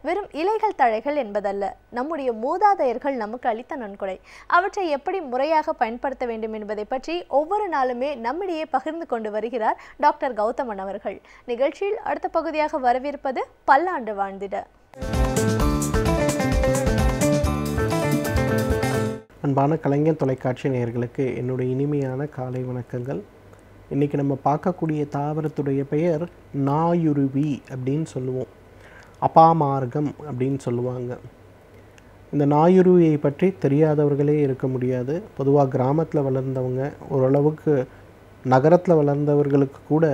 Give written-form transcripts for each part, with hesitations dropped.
வெறும் இலைகள் தழைகள் என்பதல்ல, நம்முடைய மூதாதையர்கள் நமக்கு அளித்த நன்கொடை. அவற்றை எப்படி முறையாக பயன்படுத்த வேண்டும் என்பதை பற்றி ஒவ்வொரு நாளுமே நம்மிடையே பகிர்ந்து கொண்டு வருகிறார் டாக்டர் கௌதமன் அவர்கள். நிகழ்ச்சியில் அடுத்த பகுதியாக வரவிருப்பது பல்லாண்டு வாழ்ந்திட. அன்பான கலைஞர் தொலைக்காட்சி நேயர்களுக்கு என்னுடைய இனிமையான காலை வணக்கங்கள். இன்றைக்கி நம்ம பார்க்கக்கூடிய தாவரத்துடைய பெயர் நாயுருவி அப்படின்னு சொல்லுவோம், அபாமார்கம் அப்படின்னு சொல்லுவாங்க. இந்த நாயுருவியை பற்றி தெரியாதவர்களே இருக்க முடியாது. பொதுவாக கிராமத்தில் வளர்ந்தவங்க, ஓரளவுக்கு நகரத்தில் வளர்ந்தவர்களுக்கு கூட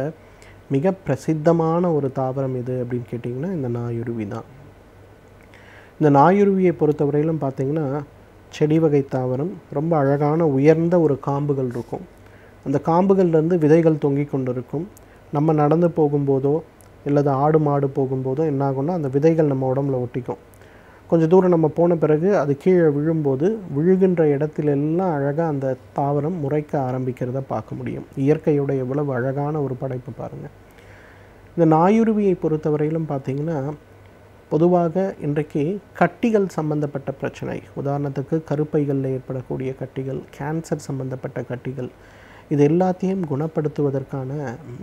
மிக பிரசித்தமான ஒரு தாவரம் எது அப்படின்னு கேட்டிங்கன்னா இந்த நாயுருவி தான். இந்த நாயுருவியை பொறுத்தவரையிலும் பார்த்திங்கன்னா செடி வகை தாவரம். ரொம்ப அழகான உயர்ந்த ஒரு காம்புகள் இருக்கும். அந்த காம்புகள்லேருந்து விதைகள் தொங்கிக் கொண்டு இருக்கும். நம்ம நடந்து போகும்போதோ இல்லது ஆடு மாடு போகும்போதோ என்ன ஆகும்னா அந்த விதைகள் நம்ம உடம்புல ஒட்டிக்கும். கொஞ்சம் தூரம் நம்ம போன பிறகு அது கீழே விழும்போது விழுகின்ற இடத்திலெல்லாம் அழகாக அந்த தாவரம் முறைக்க ஆரம்பிக்கிறத பார்க்க முடியும். இயற்கையோட எவ்வளவு அழகான ஒரு படைப்பு பாருங்கள். இந்த நாயுருவியை பொறுத்தவரையிலும் பார்த்திங்கன்னா பொதுவாக இன்றைக்கு கட்டிகள் சம்பந்தப்பட்ட பிரச்சனை, உதாரணத்துக்கு கருப்பைகளில் ஏற்படக்கூடிய கட்டிகள், கேன்சர் சம்பந்தப்பட்ட கட்டிகள், இது எல்லாத்தையும் குணப்படுத்துவதற்கான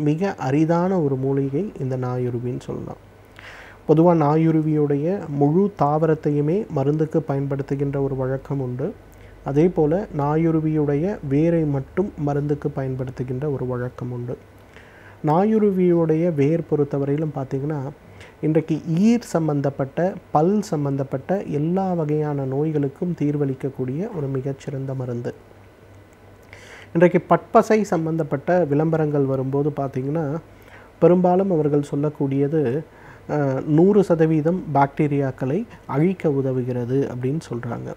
மிக அரிதான ஒரு மூலிகை இந்த நாயுருவின்னு சொல்லலாம். பொதுவாக நாயுருவியுடைய முழு தாவரத்தையுமே மருந்துக்கு பயன்படுத்துகின்ற ஒரு வழக்கம் உண்டு. அதே போல் நாயுருவியுடைய வேரை மட்டும் மருந்துக்கு பயன்படுத்துகின்ற ஒரு வழக்கம் உண்டு. நாயுருவியுடைய வேர் பொறுத்தவரையிலும் பார்த்திங்கன்னா இன்றைக்கு ஈர் சம்பந்தப்பட்ட பல் சம்பந்தப்பட்ட எல்லா வகையான நோய்களுக்கும் தீர்வளிக்கக்கூடிய ஒரு மிகச்சிறந்த மருந்து. இன்றைக்கு பட்பசை சம்பந்தப்பட்ட விளம்பரங்கள் வரும்போது பார்த்திங்கன்னா பெரும்பாலும் அவர்கள் சொல்லக்கூடியது 100% பாக்டீரியாக்களை அழிக்க உதவுகிறது அப்படின்னு சொல்கிறாங்க.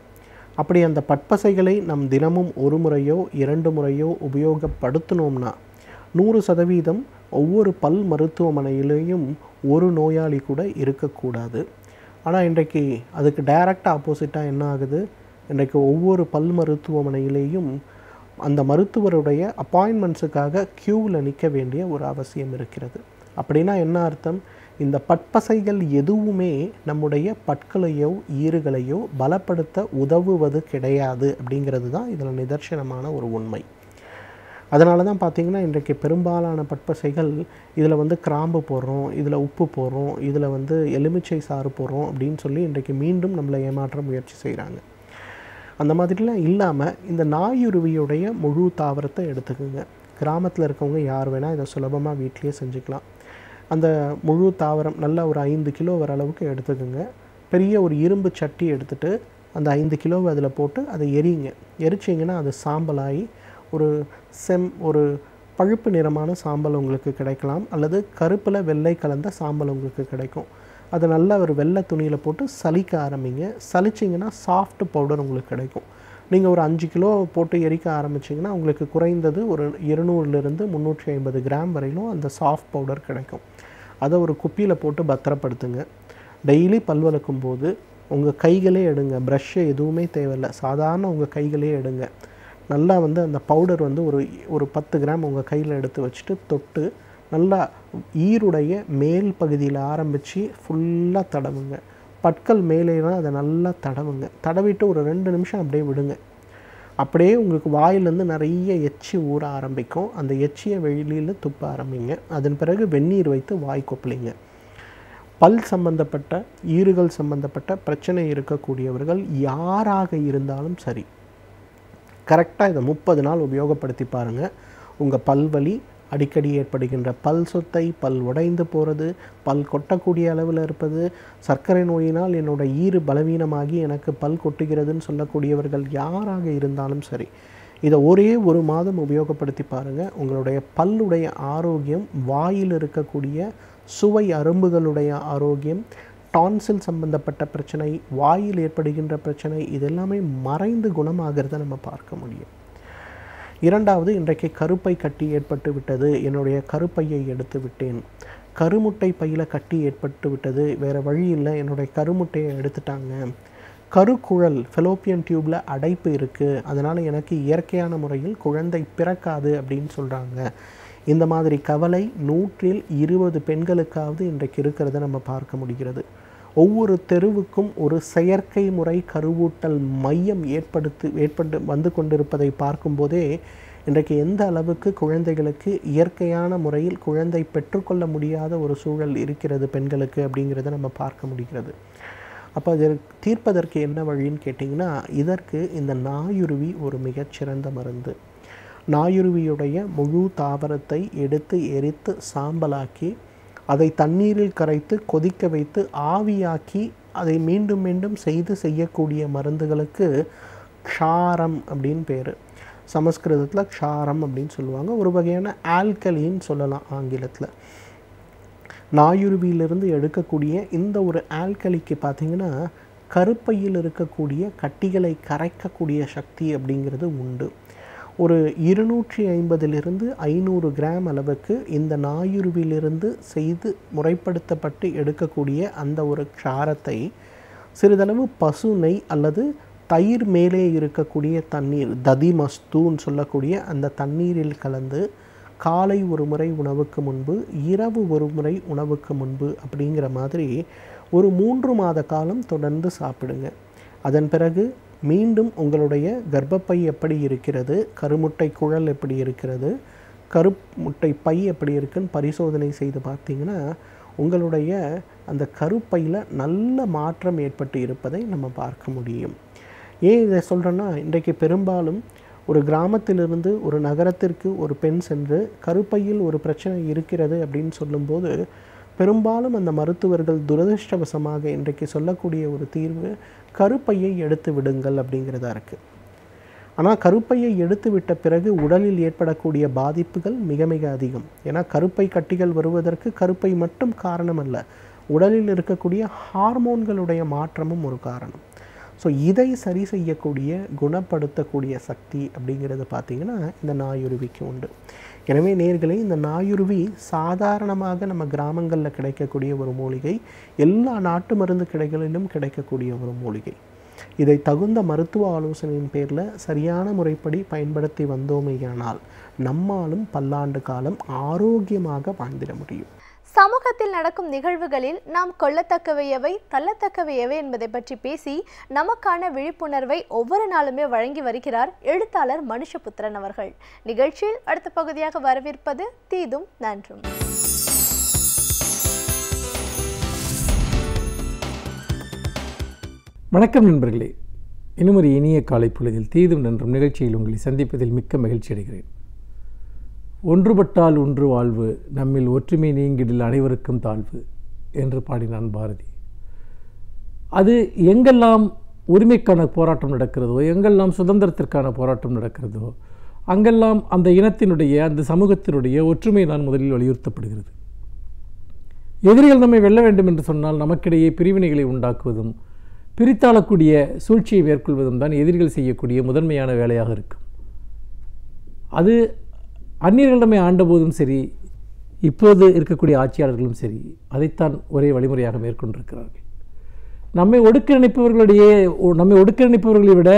அப்படி அந்த பட்பசைகளை நம் தினமும் ஒரு முறையோ 2 முறையோ உபயோகப்படுத்தினோம்னா 100% ஒவ்வொரு பல் மருத்துவமனையிலேயும் ஒரு நோயாளி கூட இருக்கக்கூடாது. ஆனால் இன்றைக்கு அதுக்கு டைரக்ட் ஆப்போசிட்டாக என்ன ஆகுது, இன்றைக்கு ஒவ்வொரு பல் மருத்துவமனையிலேயும் அந்த மருத்துவருடைய அப்பாயின்மெண்ட்ஸுக்காக க்யூவில் நிற்க வேண்டிய ஒரு அவசியம் இருக்கிறது. அப்படின்னா என்ன அர்த்தம், இந்த பட்பசைகள் எதுவுமே நம்முடைய பற்களையோ ஈறுகளையோ பலப்படுத்த உதவுவது கிடையாது அப்படிங்கிறது தான் இதில் நிதர்சனமான ஒரு உண்மை. அதனால தான் பார்த்திங்கன்னா இன்றைக்கு பெரும்பாலான பட்பசைகள் இதில் கிராம்பு போடுறோம், இதில் உப்பு போடுறோம், இதில் எலுமிச்சை சாறு போடுறோம் அப்படின்னு சொல்லி இன்றைக்கு மீண்டும் நம்மளை ஏமாற்ற முயற்சி செய்கிறாங்க. அந்த மாதிரிலாம் இல்லாமல் இந்த நாயுருவியுடைய முழு தாவரத்தை எடுத்துக்கோங்க. கிராமத்தில் இருக்கவங்க யார் வேணால் இதை சுலபமாக வீட்லேயே செஞ்சுக்கலாம். அந்த முழு தாவரம் நல்லா ஒரு 5 கிலோ வர அளவுக்கு எடுத்துக்கோங்க. பெரிய ஒரு இரும்பு சட்டி எடுத்துகிட்டு அந்த 5 கிலோவை அதில் போட்டு அதை எரியுங்க. எரிச்சிங்கன்னா அது சாம்பலாகி ஒரு பழுப்பு நிறமான சாம்பல் உங்களுக்கு கிடைக்கலாம், அல்லது கருப்பில் வெள்ளை கலந்த சாம்பல் உங்களுக்கு கிடைக்கும். அதை நல்லா ஒரு வெள்ளை துணியில் போட்டு சலிக்க ஆரம்பிங்க. சலிச்சிங்கன்னா சாஃப்ட் பவுடர் உங்களுக்கு கிடைக்கும். நீங்கள் ஒரு 5 கிலோ போட்டு எரிக்க ஆரம்பிச்சிங்கன்னா உங்களுக்கு குறைந்தது ஒரு 200 to 350 கிராம் வரையிலும் அந்த சாஃப்ட் பவுடர் கிடைக்கும். அதை ஒரு குப்பியில் போட்டு பத்திரப்படுத்துங்க. டெய்லி பல் விளக்கும் போது உங்கள் கைகளே எடுங்க, ப்ரஷ்ஷு எதுவுமே தேவையில்லை, சாதாரண உங்கள் கைகளே எடுங்க. நல்லா அந்த பவுடர் ஒரு 10 கிராம் உங்கள் கையில் எடுத்து வச்சுட்டு தொட்டு நல்லா ஈருடைய மேல் பகுதியில் ஆரம்பித்து ஃபுல்லாக தடவுங்க. பற்கள் மேலேலாம் அதை நல்லா தடவுங்க. தடவிட்டு ஒரு 2 நிமிஷம் அப்படியே விடுங்க. அப்படியே உங்களுக்கு வாயிலேருந்து நிறைய எச்சி ஊற ஆரம்பிக்கும். அந்த எச்சியை வெளியில் துப்ப ஆரம்பிங்க. அதன் பிறகு வெந்நீர் வைத்து வாய் கொப்பளிங்க. பல் சம்பந்தப்பட்ட ஈறுகள் சம்பந்தப்பட்ட பிரச்சனை இருக்கக்கூடியவர்கள் யாராக இருந்தாலும் சரி, கரெக்டாக இதை 30 நாள் உபயோகப்படுத்தி பாருங்கள். உங்கள் பல்வலி, அடிக்கடி ஏற்படுகின்ற பல் சொத்தை, பல் உடைந்து போகிறது, பல் கொட்டக்கூடிய அளவில் இருப்பது, சர்க்கரை நோயினால் என்னோடய ஈறு பலவீனமாகி எனக்கு பல் கொட்டுகிறதுன்னு சொல்லக்கூடியவர்கள் யாராக இருந்தாலும் சரி, இதை ஒரே 1 மாதம் உபயோகப்படுத்தி பாருங்கள். உங்களுடைய பல்லுடைய ஆரோக்கியம், வாயில் இருக்கக்கூடிய சுவை அரும்புகளுடைய ஆரோக்கியம், டான்சில் சம்பந்தப்பட்ட பிரச்சனை, வாயில் ஏற்படுகின்ற பிரச்சனை, இதெல்லாமே மறைந்து குணமாகிறத நம்ம பார்க்க முடியும். இரண்டாவது, இன்றைக்கு கருப்பை கட்டி ஏற்பட்டு விட்டது, என்னுடைய கருப்பையை எடுத்து விட்டேன், கருமுட்டை பையில் கட்டி ஏற்பட்டு விட்டது, வேறு வழி இல்லை, என்னுடைய கருமுட்டையை எடுத்துட்டாங்க, கருக்குழல் ஃபெலோப்பியன் டியூப்பில் அடைப்பு இருக்குது, அதனால் எனக்கு இயற்கையான முறையில் குழந்தை பிறக்காது அப்படின்னு சொல்கிறாங்க. இந்த மாதிரி கவலை 120 பெண்களுக்காவது இன்றைக்கு இருக்கிறத நம்ம பார்க்க முடிகிறது. ஒவ்வொரு தெருவுக்கும் ஒரு செயற்கை முறை கருவூட்டல் மையம் ஏற்பட்டு வந்து கொண்டிருப்பதை பார்க்கும்போதே இன்றைக்கு எந்த அளவுக்கு குழந்தைகளுக்கு இயற்கையான முறையில் குழந்தை பெற்றுக்கொள்ள முடியாத ஒரு சூழல் இருக்கிறது பெண்களுக்கு அப்படிங்கிறத நம்ம பார்க்க முடிகிறது. அப்போ அதை தீர்ப்பதற்கு என்ன வழின்னு கேட்டிங்கன்னா, இதற்கு இந்த நாயுருவி ஒரு மிகச்சிறந்த மருந்து. நாயுருவியுடைய முழு தாவரத்தை எடுத்து எரித்து சாம்பலாக்கி அதை தண்ணீரில் கரைத்து கொதிக்க வைத்து ஆவியாக்கி அதை மீண்டும் மீண்டும் செய்யக்கூடிய மருந்துகளுக்கு க்ஷாரம் அப்படின்னு பேர். சமஸ்கிருதத்தில் க்ஷாரம் அப்படின்னு சொல்லுவாங்க. ஒரு வகையான ஆல்கலின்னு சொல்லலாம் ஆங்கிலத்தில். நாயுருவியிலிருந்து எடுக்கக்கூடிய இந்த ஒரு ஆல்கலிக்கு பார்த்திங்கன்னா கருப்பையில் இருக்கக்கூடிய கட்டிகளை கரைக்கக்கூடிய சக்தி அப்படிங்கிறது உண்டு. ஒரு 250 500 கிராம் அளவுக்கு இந்த நாயுருவிலிருந்து செய்து முறைப்படுத்தப்பட்டு எடுக்கக்கூடிய அந்த ஒரு க்ஷாரத்தை சிறிதளவு பசு நெய் அல்லது தயிர் மேலே இருக்கக்கூடிய தண்ணீர், ததிமஸ்தூன்னு சொல்லக்கூடிய அந்த தண்ணீரில் கலந்து காலை ஒரு முறை உணவுக்கு முன்பு, இரவு ஒரு முறை உணவுக்கு முன்பு அப்படிங்கிற மாதிரி ஒரு 3 மாத காலம் தொடர்ந்து சாப்பிடுங்க. அதன் பிறகு மீண்டும் உங்களுடைய கர்ப்பப்பை எப்படி இருக்கிறது, கருமுட்டை குழல் எப்படி இருக்கிறது, கருமுட்டை பை எப்படி இருக்குன்னு பரிசோதனை செய்து பார்த்தீங்கன்னா உங்களுடைய அந்த கருப்பையில் நல்ல மாற்றம் ஏற்பட்டு இருப்பதை நம்ம பார்க்க முடியும். ஏன் இதை சொல்கிறேன்னா, இன்றைக்கு பெரும்பாலும் ஒரு கிராமத்திலிருந்து ஒரு நகரத்திற்கு ஒரு பெண் சென்று கருப்பையில் ஒரு பிரச்சனை இருக்கிறது அப்படின்னு சொல்லும்போது பெரும்பாலும் அந்த மருத்துவர்கள் துரதிர்ஷ்டவசமாக இன்றைக்கு சொல்லக்கூடிய ஒரு தீர்வு கருப்பையை எடுத்து விடுங்கள் அப்படிங்கிறதா இருக்குது. ஆனால் கருப்பையை எடுத்து விட்ட பிறகு உடலில் ஏற்படக்கூடிய பாதிப்புகள் மிக மிக அதிகம். ஏன்னா கருப்பை கட்டிகள் வருவதற்கு கருப்பை மட்டும் காரணம் அல்ல, உடலில் இருக்கக்கூடிய ஹார்மோன்களுடைய மாற்றமும் ஒரு காரணம். ஸோ இதை சரி செய்யக்கூடிய குணப்படுத்தக்கூடிய சக்தி அப்படிங்கிறது பார்த்திங்கன்னா இந்த நாயுருவிக்கு உண்டு. எனவே நேயர்களே, இந்த நாயுருவி சாதாரணமாக நம்ம கிராமங்களில் கிடைக்கக்கூடிய ஒரு மூலிகை, எல்லா நாட்டு மருந்து கடைகளிலும் கிடைக்கக்கூடிய ஒரு மூலிகை. இதை தகுந்த மருத்துவ ஆலோசனையின் பேரில் சரியான முறைப்படி பயன்படுத்தி வந்தோமேயானால் நம்மாலும் பல்லாண்டு காலம் ஆரோக்கியமாக வாழ்ந்திட முடியும். சமூகத்தில் நடக்கும் நிகழ்வுகளில் நாம் கொள்ளத்தக்கவை எவை, தள்ளத்தக்கவை எவை என்பதை பற்றி பேசி நமக்கான விழிப்புணர்வை ஒவ்வொரு நாளுமே வழங்கி வருகிறார் எழுத்தாளர் மனுஷபுத்திரன் அவர்கள். நிகழ்ச்சியில் அடுத்த பகுதியாக வரவிருப்பது தீதும் நன்றும். வணக்கம் நண்பர்களே, இன்னும் ஒரு இனிய காலை பொழுதில் தீதும் நன்றும் நிகழ்ச்சியில் உங்களை சந்திப்பதில் மிக்க மகிழ்ச்சி அடைகிறேன். ஒன்றுபட்டால் ஒன்று வாழ்வு, நம்மில் ஒற்றுமை நீங்கிடில் அனைவருக்கும் தாழ்வு என்று பாடினான் பாரதி. அது எங்கெல்லாம் உரிமைக்கான போராட்டம் நடக்கிறதோ, எங்கெல்லாம் சுதந்திரத்திற்கான போராட்டம் நடக்கிறதோ, அங்கெல்லாம் அந்த இனத்தினுடைய, அந்த சமூகத்தினுடைய ஒற்றுமை தான் முதலில் வலியுறுத்தப்படுகிறது. எதிரிகள் நம்மை வெல்ல வேண்டும் என்று சொன்னால் நமக்கிடையே பிரிவினைகளை உண்டாக்குவதும் பிரித்தாளக்கூடிய சூழ்ச்சியை மேற்கொள்வதும் தான் எதிரிகள் செய்யக்கூடிய முதன்மையான வேலையாக இருக்கும். அது அந்நியர்களிடமே ஆண்டபோதும் சரி, இப்போது இருக்கக்கூடிய ஆட்சியாளர்களும் சரி, அதைத்தான் ஒரே வழிமுறையாக மேற்கொண்டிருக்கிறார்கள். நம்மை ஒடுக்க நினைப்பவர்களை விட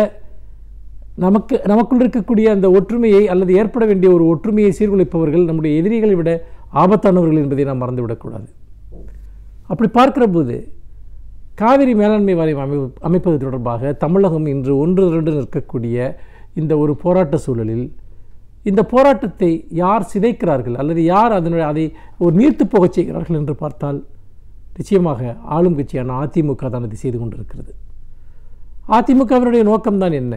நமக்குள் இருக்கக்கூடிய அந்த ஒற்றுமையை அல்லது ஏற்பட வேண்டிய ஒரு ஒற்றுமையை சீர்குலைப்பவர்கள் நம்முடைய எதிரிகளை விட ஆபத்தானவர்கள் என்பதை நாம் மறந்துவிடக்கூடாது. அப்படி பார்க்கிற போது காவிரி மேலாண்மை வாரியம் அமைப்பது தொடர்பாக தமிழகம் இன்று ஒன்று நிற்கக்கூடிய இந்த ஒரு போராட்ட சூழலில் இந்த போராட்டத்தை யார் சிதைக்கிறார்கள் அல்லது யார் அதை ஒரு நீர்த்து போகச் செய்கிறார்கள் என்று பார்த்தால் நிச்சயமாக ஆளும் கட்சியான அதிமுக தான் அதை செய்து கொண்டிருக்கிறது. அதிமுகவினுடைய நோக்கம்தான் என்ன?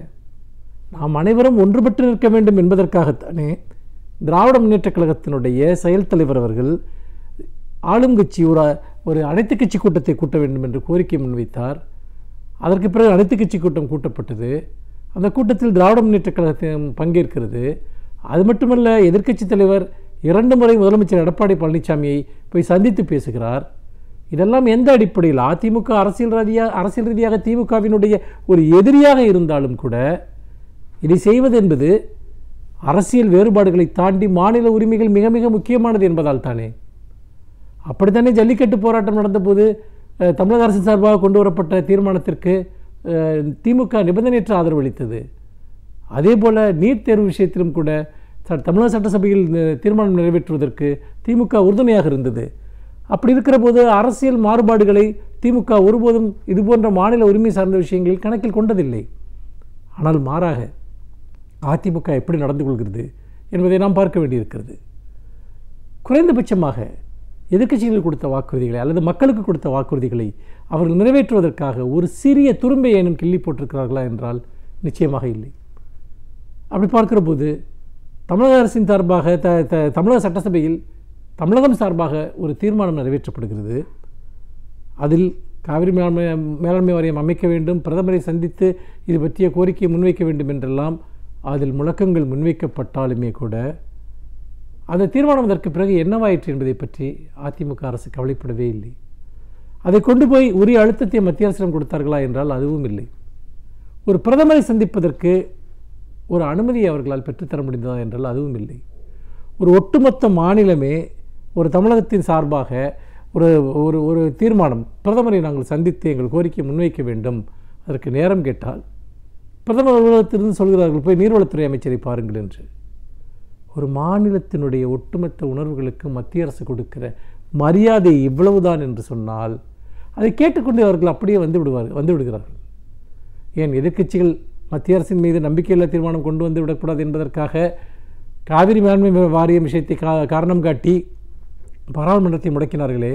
நாம் அனைவரும் ஒன்றுபட்டு நிற்க வேண்டும் என்பதற்காகத்தானே திராவிட முன்னேற்றக் கழகத்தினுடைய செயல் தலைவர் அவர்கள் ஆளும் கட்சி ஒரு அனைத்து கட்சி கூட்டத்தை கூட்ட வேண்டும் என்று கோரிக்கை முன்வைத்தார். அதற்கு பிறகு அனைத்து கட்சி கூட்டம் கூட்டப்பட்டது. அந்த கூட்டத்தில் திராவிட முன்னேற்றக் கழகத்தின் பங்கேற்கிறது. அது மட்டுமல்ல, எதிர்க்கட்சி தலைவர் 2 முறை முதலமைச்சர் எடப்பாடி பழனிசாமியை போய் சந்தித்து பேசுகிறார். இதெல்லாம் எந்த அடிப்படையில்? அதிமுக அரசியல் ரீதியாக திமுகவினுடைய ஒரு எதிரியாக இருந்தாலும் கூட இதை செய்வது என்பது அரசியல் வேறுபாடுகளை தாண்டி மாநில உரிமைகள் மிக மிக முக்கியமானது என்பதால் தானே. அப்படித்தானே ஜல்லிக்கட்டு போராட்டம் நடந்தபோது தமிழக அரசு சார்பாக கொண்டு வரப்பட்ட தீர்மானத்திற்கு திமுக நிபந்தனையற்ற ஆதரவு அளித்தது. அதே போல் நீட் தேர்வு விஷயத்திலும் கூட தமிழக சட்டசபையில் தீர்மானம் நிறைவேற்றுவதற்கு திமுக உறுதுணையாக இருந்தது. அப்படி இருக்கிற போது அரசியல் மாறுபாடுகளை திமுக ஒருபோதும் இதுபோன்ற மாநில உரிமை சார்ந்த விஷயங்களில் கணக்கில் கொண்டதில்லை. ஆனால் மாறாக அதிமுக எப்படி நடந்து கொள்கிறது என்பதை நாம் பார்க்க வேண்டியிருக்கிறது. குறைந்தபட்சமாக எதிர்க்கட்சிகள் கொடுத்த வாக்குறுதிகளை அல்லது மக்களுக்கு கொடுத்த வாக்குறுதிகளை அவர்கள் நிறைவேற்றுவதற்காக ஒரு சிறிய துரும்பை ஏனும் கிள்ளி போட்டிருக்கிறார்களா என்றால் நிச்சயமாக இல்லை. அப்படி பார்க்கிற போது தமிழக அரசின் சார்பாக தமிழக சட்டசபையில் தமிழகம் சார்பாக ஒரு தீர்மானம் நிறைவேற்றப்படுகிறது. அதில் காவிரி மேலாண்மை வாரியம் அமைக்க வேண்டும், பிரதமரை சந்தித்து இது பற்றிய கோரிக்கையை முன்வைக்க வேண்டும் என்றெல்லாம் அதில் முழக்கங்கள் முன்வைக்கப்பட்டாலுமே கூட அந்த தீர்மானம் அதற்கு பிறகு என்னவாயிற்று என்பதை பற்றி அதிமுக அரசு கவலைப்படவே இல்லை. அதை கொண்டு போய் உரிய அழுத்தத்தை மத்திய அரசிடம் கொடுத்தார்களா என்றால் அதுவும் இல்லை. ஒரு பிரதமரை சந்திப்பதற்கு ஒரு அனுமதியை அவர்களால் பெற்றுத்தர முடிந்ததா என்றால் அதுவும் இல்லை. ஒரு ஒட்டுமொத்த மாநிலமே ஒரு தமிழகத்தின் சார்பாக ஒரு ஒரு ஒரு தீர்மானம், பிரதமரை நாங்கள் சந்தித்து எங்கள் கோரிக்கையை முன்வைக்க வேண்டும், அதற்கு நேரம் கேட்டால் பிரதமர் அலுவலகத்திலிருந்து சொல்கிறார்கள் போய் நீர்வளத்துறை அமைச்சரை பாருங்கள் என்று. ஒரு மாநிலத்தினுடைய ஒட்டுமொத்த உணர்வுகளுக்கு மத்திய அரசு கொடுக்கிற மரியாதை இவ்வளவுதான் என்று சொன்னால் அதை கேட்டுக்கொண்டு அவர்கள் அப்படியே வந்து விடுகிறார்கள். ஏன் எதிர்க்கட்சிகள் மத்திய அரசின் மீது நம்பிக்கையில்லா தீர்மானம் கொண்டு வந்து விடக்கூடாது என்பதற்காக காவிரி மேலாண்மை வாரியம் விஷயத்தை காரணம் காட்டி பாராளுமன்றத்தை முடக்கினார்களே,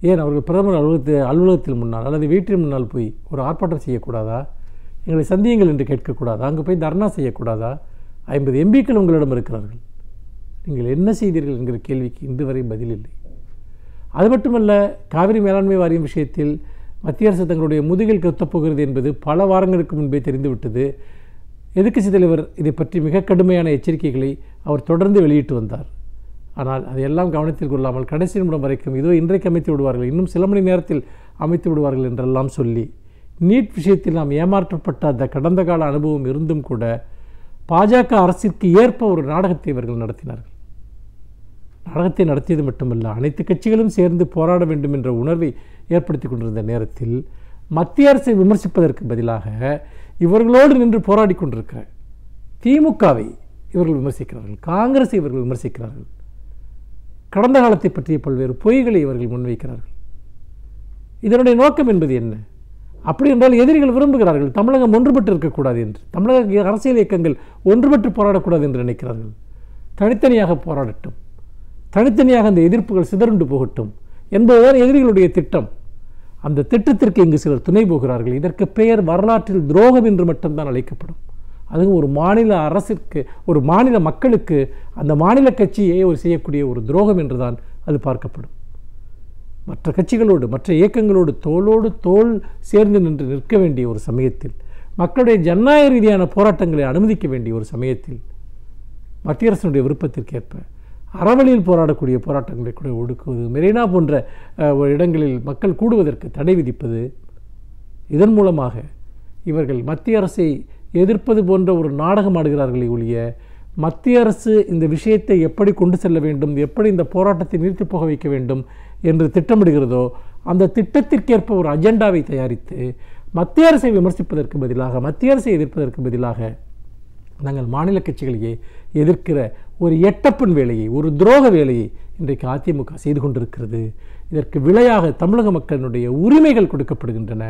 ஏன் அவர்கள் பிரதமர் அலுவலகத்தில் முன்னால் அல்லது வீட்டின் முன்னால் போய் ஒரு ஆர்ப்பாட்டம் செய்யக்கூடாதா? எங்களை சந்தியுங்கள் என்று கேட்கக்கூடாதா? அங்கே போய் தர்ணா செய்யக்கூடாதா? 50 எம்பிக்கள் உங்களிடம் இருக்கிறார்கள், நீங்கள் என்ன செய்தீர்கள் என்கிற கேள்விக்கு இன்று வரை பதில் இல்லை. அது மட்டுமல்ல, காவிரி மேலாண்மை வாரியம் விஷயத்தில் மத்திய அரசு தங்களுடைய முதுகில் கத்தப்போகிறது என்பது பல வாரங்களுக்கு முன்பே தெரிந்துவிட்டது. எதிர்க்கட்சித் தலைவர் இதை பற்றி மிக கடுமையான எச்சரிக்கைகளை அவர் தொடர்ந்து வெளியிட்டு வந்தார். ஆனால் அதையெல்லாம் கவனத்தில் கொள்ளாமல் கடைசி நிமிடம் வரைக்கும் இதோ இன்றைக்கு அமைத்து விடுவார்கள், இன்னும் சில மணி நேரத்தில் அமைத்து விடுவார்கள் என்றெல்லாம் சொல்லி நீட் விஷயத்தில் நாம் ஏமாற்றப்பட்ட அந்த கடந்த கால அனுபவம் இருந்தும் கூட பாஜக அரசிற்கு ஏற்ப ஒரு நாடகத்தை இவர்கள் நடத்தினார்கள். நாடகத்தை நடத்தியது மட்டுமல்ல, அனைத்து கட்சிகளும் சேர்ந்து போராட வேண்டும் என்ற உணர்வை ஏற்படுத்தி கொண்டிருந்த நேரத்தில் மத்திய அரசை விமர்சிப்பதற்கு பதிலாக இவர்களோடு நின்று போராடி கொண்டிருக்கிற திமுகவை இவர்கள் விமர்சிக்கிறார்கள், காங்கிரஸை இவர்கள் விமர்சிக்கிறார்கள், கடந்த காலத்தை பற்றிய பல்வேறு பொய்களை இவர்கள் முன்வைக்கிறார்கள். இதனுடைய நோக்கம் என்பது என்ன? அப்படி என்றால் எதிரிகள் விரும்புகிறார்கள் தமிழகம் ஒன்றுபட்டு இருக்கக்கூடாது என்று, தமிழக அரசியல் இயக்கங்கள் ஒன்றுபட்டு போராடக்கூடாது என்று நினைக்கிறார்கள். தனித்தனியாக போராடட்டும், தனித்தனியாக அந்த எதிர்ப்புகள் சிதறுண்டு போகட்டும் என்பதுதான் எதிரிகளுடைய திட்டம். அந்த திட்டத்திற்கு இங்கு சிலர் துணை போகிறார்கள். இதற்கு பெயர் வரலாற்றில் துரோகம் என்று மட்டும்தான் அழைக்கப்படும். அதுவும் ஒரு மாநில அரசிற்கு, ஒரு மாநில மக்களுக்கு அந்த மாநில கட்சியை ஒரு செய்யக்கூடிய ஒரு துரோகம் என்றுதான் அது பார்க்கப்படும். மற்ற கட்சிகளோடு மற்ற இயக்கங்களோடு தோளோடு தோள் சேர்ந்து நின்று நிற்க வேண்டிய ஒரு சமயத்தில், மக்களுடைய ஜனநாயக ரீதியான போராட்டங்களை அனுமதிக்க வேண்டிய ஒரு சமயத்தில் மத்திய அரசினுடைய விருப்பத்திற்கேற்ப அறவழியில் போராடக்கூடிய போராட்டங்களை கூட ஒடுக்குவது, மெரினா போன்ற இடங்களில் மக்கள் கூடுவதற்கு தடை விதிப்பது, இதன் மூலமாக இவர்கள் மத்திய அரசை எதிர்ப்பது போன்ற ஒரு நாடகம் ஆடுகிறார்களே ஒழிய மத்திய அரசு இந்த விஷயத்தை எப்படி கொண்டு செல்ல வேண்டும், எப்படி இந்த போராட்டத்தை நிறுத்தி போக வைக்க வேண்டும் என்று திட்டமிடுகிறதோ அந்த திட்டத்திற்கேற்ப ஒரு அஜெண்டாவை தயாரித்து மத்திய அரசை விமர்சிப்பதற்கு பதிலாக, மத்திய அரசை எதிர்ப்பதற்கு பதிலாக நாங்கள் மாநில கட்சிகளையே எதிர்க்கிற ஒரு எட்டப்பன் வேலையை, ஒரு துரோக வேலையை இன்றைக்கு அதிமுக செய்து கொண்டிருக்கிறது. இதற்கு விளையாக தமிழக மக்களினுடைய உரிமைகள் கொடுக்கப்படுகின்றன.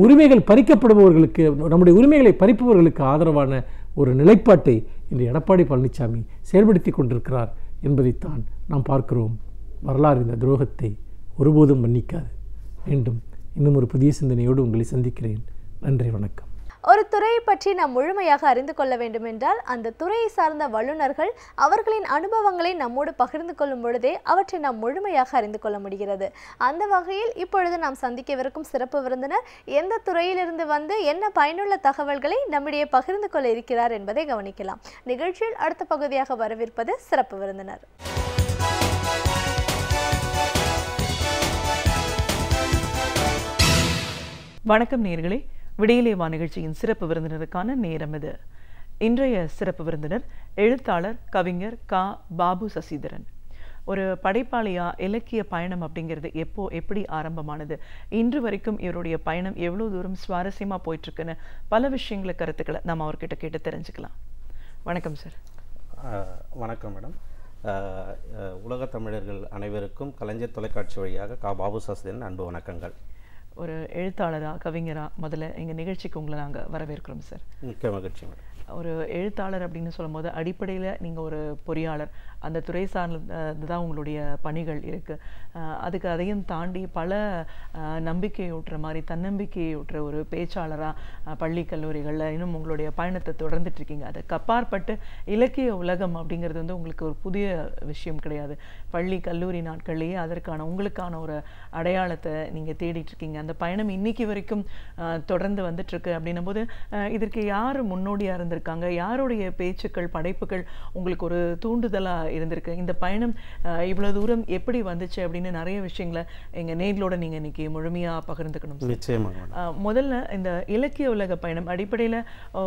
உரிமைகள் பறிக்கப்படுபவர்களுக்கு, நம்முடைய உரிமைகளை பறிப்பவர்களுக்கு ஆதரவான ஒரு நிலைப்பாட்டை இன்று எடப்பாடி பழனிசாமி செயல்படுத்தி கொண்டிருக்கிறார் என்பதைத்தான் நாம் பார்க்கிறோம். வரலாறு இந்த துரோகத்தை ஒருபோதும் மன்னிக்காது. மீண்டும் இன்னும் ஒரு புதிய சிந்தனையோடு உங்களை சந்திக்கிறேன். நன்றி, வணக்கம். ஒரு துறையை பற்றி நாம் முழுமையாக அறிந்து கொள்ள வேண்டும் என்றால் அந்த துறையை சார்ந்த வல்லுநர்கள் அவர்களின் அனுபவங்களை நம்மோடு பகிர்ந்து கொள்ளும் பொழுதே அவற்றை நாம் முழுமையாக அறிந்து கொள்ள முடிகிறது. அந்த வகையில் இப்பொழுது நாம் சந்திக்கவிருக்கும் சிறப்பு விருந்தினர் எந்த துறையிலிருந்து வந்து என்ன பயனுள்ள தகவல்களை நம்மிடையே பகிர்ந்து கொள்ள இருக்கிறார் என்பதை கவனிக்கலாம். நிகழ்ச்சியில் அடுத்த பகுதியாக வரவிருப்பது சிறப்பு விருந்தினர். வணக்கம் நேயர்களே, விடியலே வா நிகழ்ச்சியின் சிறப்பு விருந்தினருக்கான நேரம் இது. இன்றைய சிறப்பு விருந்தினர் எழுத்தாளர் கவிஞர் கா. பாபு சசிதரன். ஒரு படைப்பாளியா இலக்கிய பயணம் அப்படிங்கிறது எப்படி ஆரம்பமானது, இன்று வரைக்கும் இவருடைய பயணம் எவ்வளோ தூரம் சுவாரஸ்யமா போயிட்டு இருக்குன்னு பல விஷயங்களை, கருத்துக்களை நம்ம அவர்கிட்ட கேட்டு தெரிஞ்சுக்கலாம். வணக்கம் சார். வணக்கம் மேடம். உலகத் தமிழர்கள் அனைவருக்கும் கலைஞர் தொலைக்காட்சி வழியாக பாபு சசிதரன் அன்பு வணக்கங்கள். ஒரு எழுத்தாளரா, கவிஞரா முதல்ல எங்கள் நிகழ்ச்சிக்கு உங்களை நாங்கள் வரவேற்கிறோம் சார். மிக்க மகிழ்ச்சி மேடம். ஒரு எழுத்தாளர் அப்படின்னு சொல்லும் போது அடிப்படையில் நீங்கள் ஒரு பொறியாளர், அந்த துறை சார்ந்து தான் உங்களுடைய பணிகள் இருக்குது. அதுக்கு அதையும் தாண்டி பல நம்பிக்கையூட்டுற மாதிரி தன்னம்பிக்கையூட்டுற ஒரு பேச்சாளராக பள்ளி கல்லூரிகளில் இன்னும் உங்களுடைய பயணத்தை தொடர்ந்துட்டுருக்கீங்க. அதுக்கு அப்பாற்பட்டு இலக்கிய உலகம் அப்படிங்கிறது வந்து உங்களுக்கு ஒரு புதிய விஷயம் கிடையாது. பள்ளி கல்லூரி நாட்கள்லேயே அதற்கான உங்களுக்கான ஒரு அடையாளத்தை நீங்கள் தேடிட்டுருக்கீங்க. அந்த பயணம் இன்னைக்கு வரைக்கும் தொடர்ந்து வந்துட்டுருக்கு. அப்படின்னும் போது இதற்கு யார் முன்னோடியாக இருந்திருக்காங்க, யாருடைய பேச்சுக்கள் படைப்புகள் உங்களுக்கு ஒரு தூண்டுதலாக இருந்திருக்கு? இந்த பயணம் இவ்வளோ தூரம் எப்படி வந்துச்சு அப்படின்னு நிறைய விஷயங்களை எங்கள் நேர்களோட நீங்கள் இன்னைக்கு முழுமையாக பகிர்ந்துக்கணும். நிச்சயமாக. முதல்ல இந்த இலக்கிய உலக பயணம் அடிப்படையில்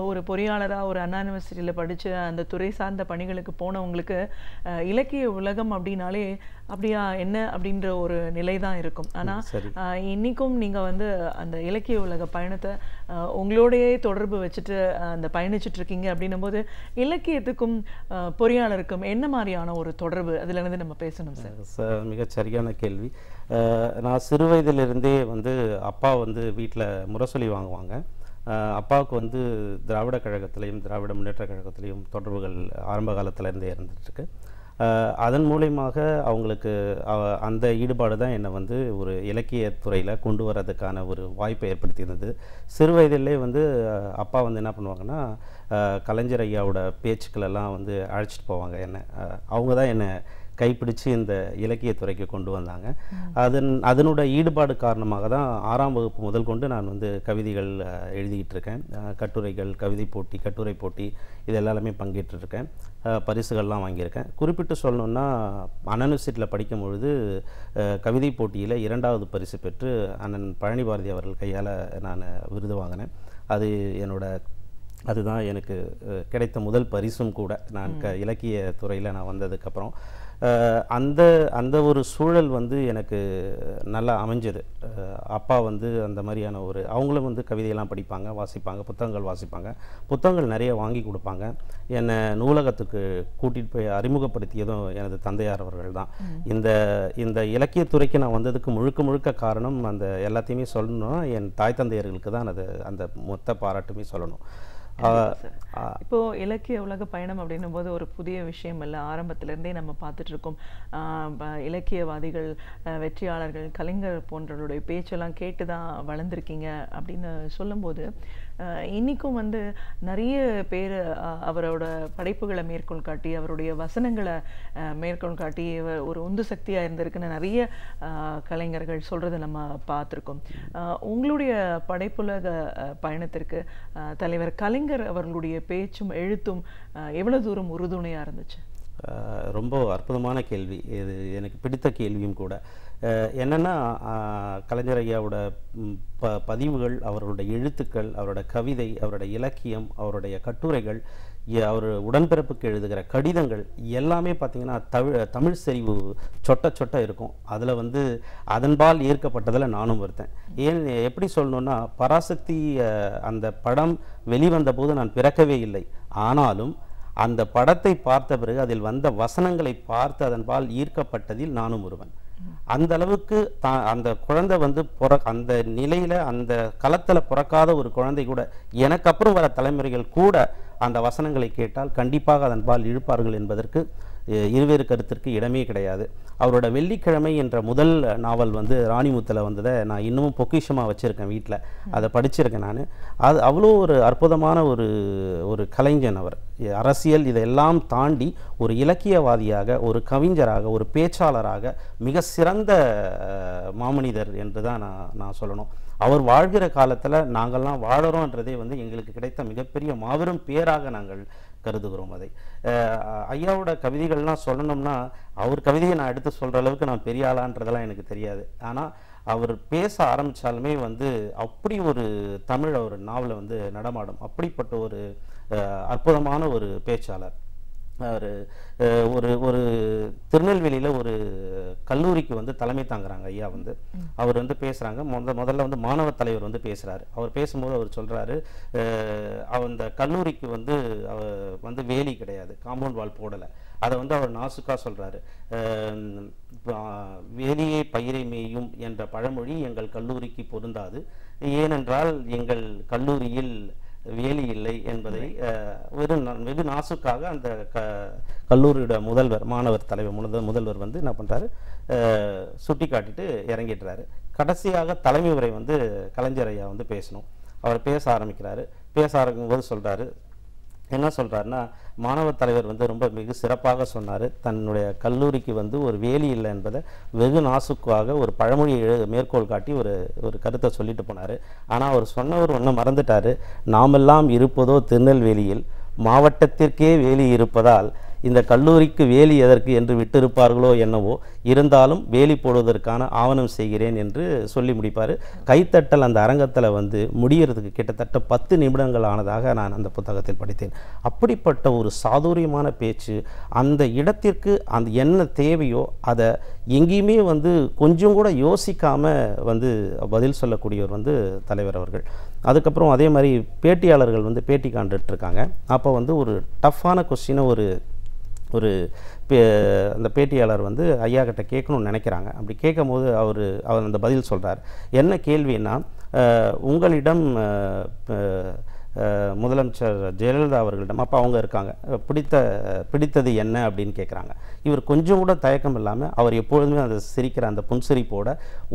ஒரு பொறியாளராக ஒரு அண்ணா யூனிவர்சிட்டியில் படித்து அந்த துறை சார்ந்த பணிகளுக்கு போனவங்களுக்கு இலக்கிய உலகம் அப்படின்னாலே அப்படியா என்ன அப்படின்ற ஒரு நிலை தான் இருக்கும். ஆனால் இன்னைக்கும் நீங்கள் வந்து அந்த இலக்கிய உலக பயணத்தை உங்களோடையே தொடர்பு வச்சுட்டு அந்த பயணிச்சுட்டு இருக்கீங்க. அப்படின்னும் போது இலக்கியத்துக்கும் பொறியாளருக்கும் என்ன மாதிரியான ஒரு தொடர்பு, அதுல இருந்து நம்ம பேசணும் சார். மிகச் சரியான கேள்வி. நான் சிறு வயதிலிருந்தே வந்து அப்பா வந்து வீட்டில் முரசொலி வாங்குவாங்க. அப்பாவுக்கு வந்து திராவிட கழகத்திலையும் திராவிட முன்னேற்ற கழகத்திலையும் தொடர்புகள் ஆரம்ப காலத்திலேருந்தே இருந்துகிட்ருக்கு. அதன் மூலயமாக அவங்களுக்கு அந்த ஈடுபாடு தான் என்னை வந்து ஒரு இலக்கிய துறையில் கொண்டு வரதுக்கான ஒரு வாய்ப்பை ஏற்படுத்தியிருந்தது. சிறு வயதிலே வந்து அப்பா வந்து என்ன பண்ணுவாங்கன்னா, கலைஞர் ஐயாவோட பேச்சுக்களெல்லாம் வந்து அழைச்சிட்டு போவாங்க என்னை. அவங்க தான் என்னை கைப்பிடிச்சு இந்த இலக்கியத்துறைக்கு கொண்டு வந்தாங்க. அதனோட ஈடுபாடு காரணமாக தான் 6ஆம் வகுப்பு முதல் கொண்டு நான் வந்து கவிதைகள் எழுதிக்கிட்டு இருக்கேன். கட்டுரைகள், கவிதை போட்டி, கட்டுரை போட்டி இது எல்லாமே பங்கேற்றுருக்கேன். பரிசுகள்லாம் வாங்கியிருக்கேன். குறிப்பிட்டு சொல்லணுன்னா, அண்ணா யூனிவர்சிட்டியில் படிக்கும் பொழுது கவிதை போட்டியில் 2வது பரிசு பெற்று அண்ணன் பழனி பாரதி அவர்கள் கையால் நான் விருது வாங்கினேன். அதுதான் எனக்கு கிடைத்த முதல் பரிசும் கூட. நான் இலக்கிய துறையில் நான் வந்ததுக்கப்புறம் அந்த ஒரு சூழல் வந்து எனக்கு நல்லா அமைஞ்சது. அப்பா வந்து அந்த மாதிரியான அவங்களும் வந்து கவிதையெல்லாம் படிப்பாங்க, வாசிப்பாங்க, புத்தகங்கள் வாசிப்பாங்க, புத்தகங்கள் நிறைய வாங்கி கொடுப்பாங்க. என்னை நூலகத்துக்கு கூட்டிகிட்டு போய் அறிமுகப்படுத்தியதும் எனது தந்தையார் அவர்கள் தான். இந்த இலக்கியத்துறைக்கு நான் வந்ததுக்கு முழுக்க காரணம் அந்த எல்லாத்தையுமே சொல்லணும்னா என் தாய் தந்தையர்களுக்கு தான் அந்த மொத்த பாராட்டுமே சொல்லணும். இப்போ இலக்கிய உலக பயணம் அப்படின்னும் போது ஒரு புதிய விஷயம் இல்லை. ஆரம்பத்திலேருந்தே நம்ம பார்த்துட்டு இருக்கோம். இலக்கியவாதிகள், வெற்றியாளர்கள், கலைஞர் போன்றவருடைய பேச்செல்லாம் கேட்டு தான் வளர்ந்துருக்கீங்க அப்படின்னு சொல்லும்போது இன்றைக்கும் வந்து நிறைய பேர் அவரோட படைப்புகளை மேற்கோள் காட்டி, அவருடைய வசனங்களை மேற்கோள் காட்டி ஒரு உந்து சக்தியாக இருந்திருக்குன்னு நிறைய கலைஞர்கள் சொல்கிறத நம்ம பார்த்துருக்கோம். உங்களுடைய படைப்புலக பயணத்திற்கு தலைவர் கலைஞர் அவர்களுடைய பேச்சும் எழுத்தும் எவ்வளோ தூரம் உறுதுணையாக இருந்துச்சு? ரொம்ப அற்புதமான கேள்வி. இது எனக்கு பிடித்த கேள்வியும் கூட. என்னென்னா, கலைஞர் ஐயாவோட பதிவுகள், அவர்களுடைய எழுத்துக்கள், அவரோட கவிதை, அவரோட இலக்கியம், அவருடைய கட்டுரைகள், அவர் உடன்பிறப்புக்கு எழுதுகிற கடிதங்கள் எல்லாமே பார்த்திங்கன்னா தமிழ் செறிவு சொட்ட இருக்கும். அதில் வந்து அதன்பால் ஈர்க்கப்பட்டதில் நானும் வருத்தேன். எப்படி சொல்லணுன்னா, பராசக்தி அந்த படம் வெளிவந்த போது நான் பிறக்கவே இல்லை. ஆனாலும் அந்த படத்தை பார்த்த பிறகு அதில் வந்த வசனங்களை பார்த்து அதன்பால் ஈர்க்கப்பட்டதில் நானும் ஒருவன். அந்த அளவுக்கு அந்த குழந்தை வந்து அந்த நிலையில் அந்த களத்தில் பிறக்காத ஒரு குழந்தை கூட, எனக்கு அப்புறம் வர தலைமுறைகள் கூட அந்த வசனங்களை கேட்டால் கண்டிப்பாக அதன்பால் இழுப்பார்கள் என்பதற்கு இருவேறு கருத்திற்கு இடமே கிடையாது. அவரோட வெள்ளிக்கிழமை என்ற முதல் நாவல் வந்து ராணிமுத்தில் வந்ததை நான் இன்னமும் பொக்கிஷமாக வச்சுருக்கேன் வீட்டில். அதை படிச்சிருக்கேன் நான். அது அவ்வளோ ஒரு அற்புதமான ஒரு கலைஞன் அவர். அரசியல் இதெல்லாம் தாண்டி ஒரு இலக்கியவாதியாக, ஒரு கவிஞராக, ஒரு பேச்சாளராக மிக சிறந்த மாமனிதர் என்று தான் நான் சொல்லணும். அவர் வாழ்கிற காலத்தில் நாங்கள்லாம் வாழறோன்றதே வந்து எங்களுக்கு கிடைத்த மிகப்பெரிய மாபெரும் பேராக நாங்கள் கருதுகிறோம். அதை ஐயாவோட கவிதைகள்லாம் சொல்லணும்னா, அவர் கவிதையை நான் எடுத்து சொல்கிற அளவுக்கு நான் பெரிய ஆளான்றதெல்லாம் எனக்கு தெரியாது. ஆனால் அவர் பேச ஆரம்பித்தாலுமே வந்து அப்படி ஒரு தமிழ் ஒரு நாவலை வந்து நடமாடும். அப்படிப்பட்ட ஒரு அற்புதமான ஒரு பேச்சாளர். ஒரு திருநெல்வேலியில் ஒரு கல்லூரிக்கு வந்து தலைமை தாங்குறாங்க ஐயா வந்து. அவர் வந்து பேசுகிறாங்க. முதல்ல வந்து மாணவ தலைவர் வந்து பேசுகிறாரு. அவர் பேசும்போது அவர் சொல்கிறாரு, அந்த கல்லூரிக்கு வந்து வேலி கிடையாது, காம்பவுண்ட் வால் போடலை. அதை வந்து அவர் நாசுக்காக சொல்கிறாரு. வேலியை பயிரை மேயும் என்ற பழமொழி எங்கள் கல்லூரிக்கு பொருந்தாது, ஏனென்றால் எங்கள் கல்லூரியில் வேலி இல்லை என்பதை வெகு நாசுக்காக அந்த கல்லூரியோட முதல்வர், மாணவர் தலைவர் முதல்வர் வந்து என்ன பண்ணுறாரு, சுட்டி காட்டிட்டு இறங்கிடுறாரு. கடைசியாக தலைமை உரை வந்து கலைஞர் ஐயா வந்து பேசணும். அவர் பேச ஆரம்பிக்கிறாரு. பேச ஆரம்பிக்கும்போது சொல்கிறாரு, என்ன சொல்கிறாருன்னா, மாணவர் தலைவர் வந்து ரொம்ப மிக சிறப்பாக சொன்னார். தன்னுடைய கல்லூரிக்கு வந்து ஒரு வேலி இல்லை என்பதை வெகு நாசுக்காக ஒரு பழமொழியை மேற்கோள் காட்டி ஒரு கருத்தை சொல்லிட்டு போனார். ஆனால் அவர் சொன்னவர் ஒன்று மறந்துட்டார். நாமெல்லாம் இருப்பதோ திருநெல்வேலியில், மாவட்டத்திற்கே வேலி இருப்பதால் இந்த கல்லூரிக்கு வேலி எதற்கு என்று விட்டிருப்பார்களோ என்னவோ, இருந்தாலும் வேலி போடுவதற்கான ஆவணம் செய்கிறேன் என்று சொல்லி முடிப்பார். கைத்தட்டல் அந்த அரங்கத்தில் வந்து முடிகிறதுக்கு கிட்டத்தட்ட 10 நிமிடங்கள் ஆனதாக நான் அந்த புத்தகத்தில் படித்தேன். அப்படிப்பட்ட ஒரு சாதுரியமான பேச்சு, அந்த இடத்திற்கு அந்த என்ன தேவையோ அதை எங்கேயுமே வந்து கொஞ்சம் கூட யோசிக்காமல் வந்து பதில் சொல்லக்கூடியவர் வந்து தலைவர் அவர்கள். அதுக்கப்புறம் அதே மாதிரி பேட்டியாளர்கள் வந்து பேட்டி காண்டுட்ருக்காங்க. அப்போ வந்து ஒரு டஃப்பான கொஸ்டினை ஒரு அந்த பேட்டியாளர் வந்து ஐயா கிட்ட கேட்கணும்னு நினைக்கிறாங்க. அப்படி கேட்கும் போது அவர் அந்த பதில் சொல்கிறார். என்ன கேள்வின்னா, உங்களிடம் முதலமைச்சர் ஜெயலலிதா அவர்களிடம், அப்போ அவங்க இருக்காங்க, பிடித்தது என்ன அப்படின்னு கேட்குறாங்க. இவர் கொஞ்சம் கூட தயக்கம் இல்லாமல் அவர் எப்பொழுதுமே அந்த சிரிக்கிற அந்த புன்சிரிப்போட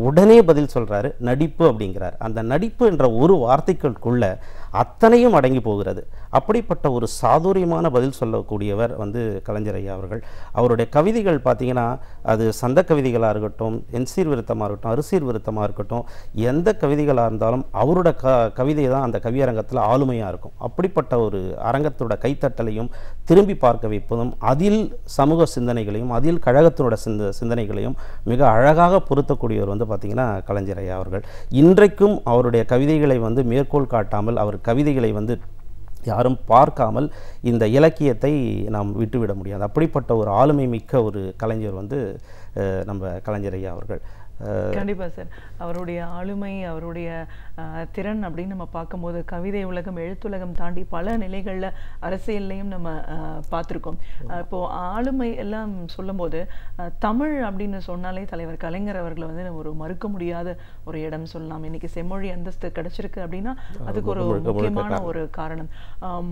உடனே பதில் சொல்கிறாரு, நடிப்பு அப்படிங்கிறார். அந்த நடிப்பு என்ற ஒரு வார்த்தைக்குள்ள அத்தனையும் அடங்கி போகிறது. அப்படிப்பட்ட ஒரு சாதுரியமான பதில் சொல்லக்கூடியவர் வந்து கலைஞர் ஐயா அவர்கள். அவருடைய கவிதைகள் பார்த்திங்கன்னா, அது சந்த கவிதைகளாக இருக்கட்டும், என்சீர் விருத்தமாக இருக்கட்டும், அரிசீர் விருத்தமாக இருக்கட்டும், எந்த கவிதைகளாக இருந்தாலும் அவரோட கவிதை தான் அந்த கவியரங்கத்தில் ஆளுமையாக இருக்கும். அப்படிப்பட்ட ஒரு அரங்கத்தோட கைத்தட்டலையும் திரும்பி பார்க்க வைப்பதும், அதில் சமூக சிந்தனைகளையும் அதில் கழகத்தினோட சிந்தனைகளையும் மிக அழகாக பொருத்தக்கூடியவர் வந்து பார்த்திங்கன்னா கலைஞர் ஐயா அவர்கள். இன்றைக்கும் அவருடைய கவிதைகளை வந்து மேற்கோள் காட்டாமல், அவர் கவிதைகளை வந்து யாரும் பார்க்காமல் இந்த இலக்கியத்தை நாம் விட்டுவிட முடியாது. அப்படிப்பட்ட ஒரு ஆளுமை மிக்க ஒரு கலைஞர் வந்து நம்ம கலைஞர் ஐயா அவர்கள். கண்டிப்பா சார். அவருடைய ஆளுமை, அவருடைய திறன் அப்படின்னு நம்ம பார்க்கும்போது கவிதை உலகம், எழுத்துலகம் தாண்டி பல நிலைகளில் அரசியல்லையும் நம்ம பார்த்துருக்கோம். இப்போ ஆளுமை எல்லாம் சொல்லும்போது தமிழ் அப்படின்னு சொன்னாலே தலைவர் கலைஞர் அவர்களை வந்து ஒரு மறுக்க முடியாத ஒரு இடம் சொல்லலாம். இன்னைக்கு செம்மொழி அந்தஸ்து கிடைச்சிருக்கு அப்படின்னா அதுக்கு ஒரு முக்கியமான ஒரு காரணம்.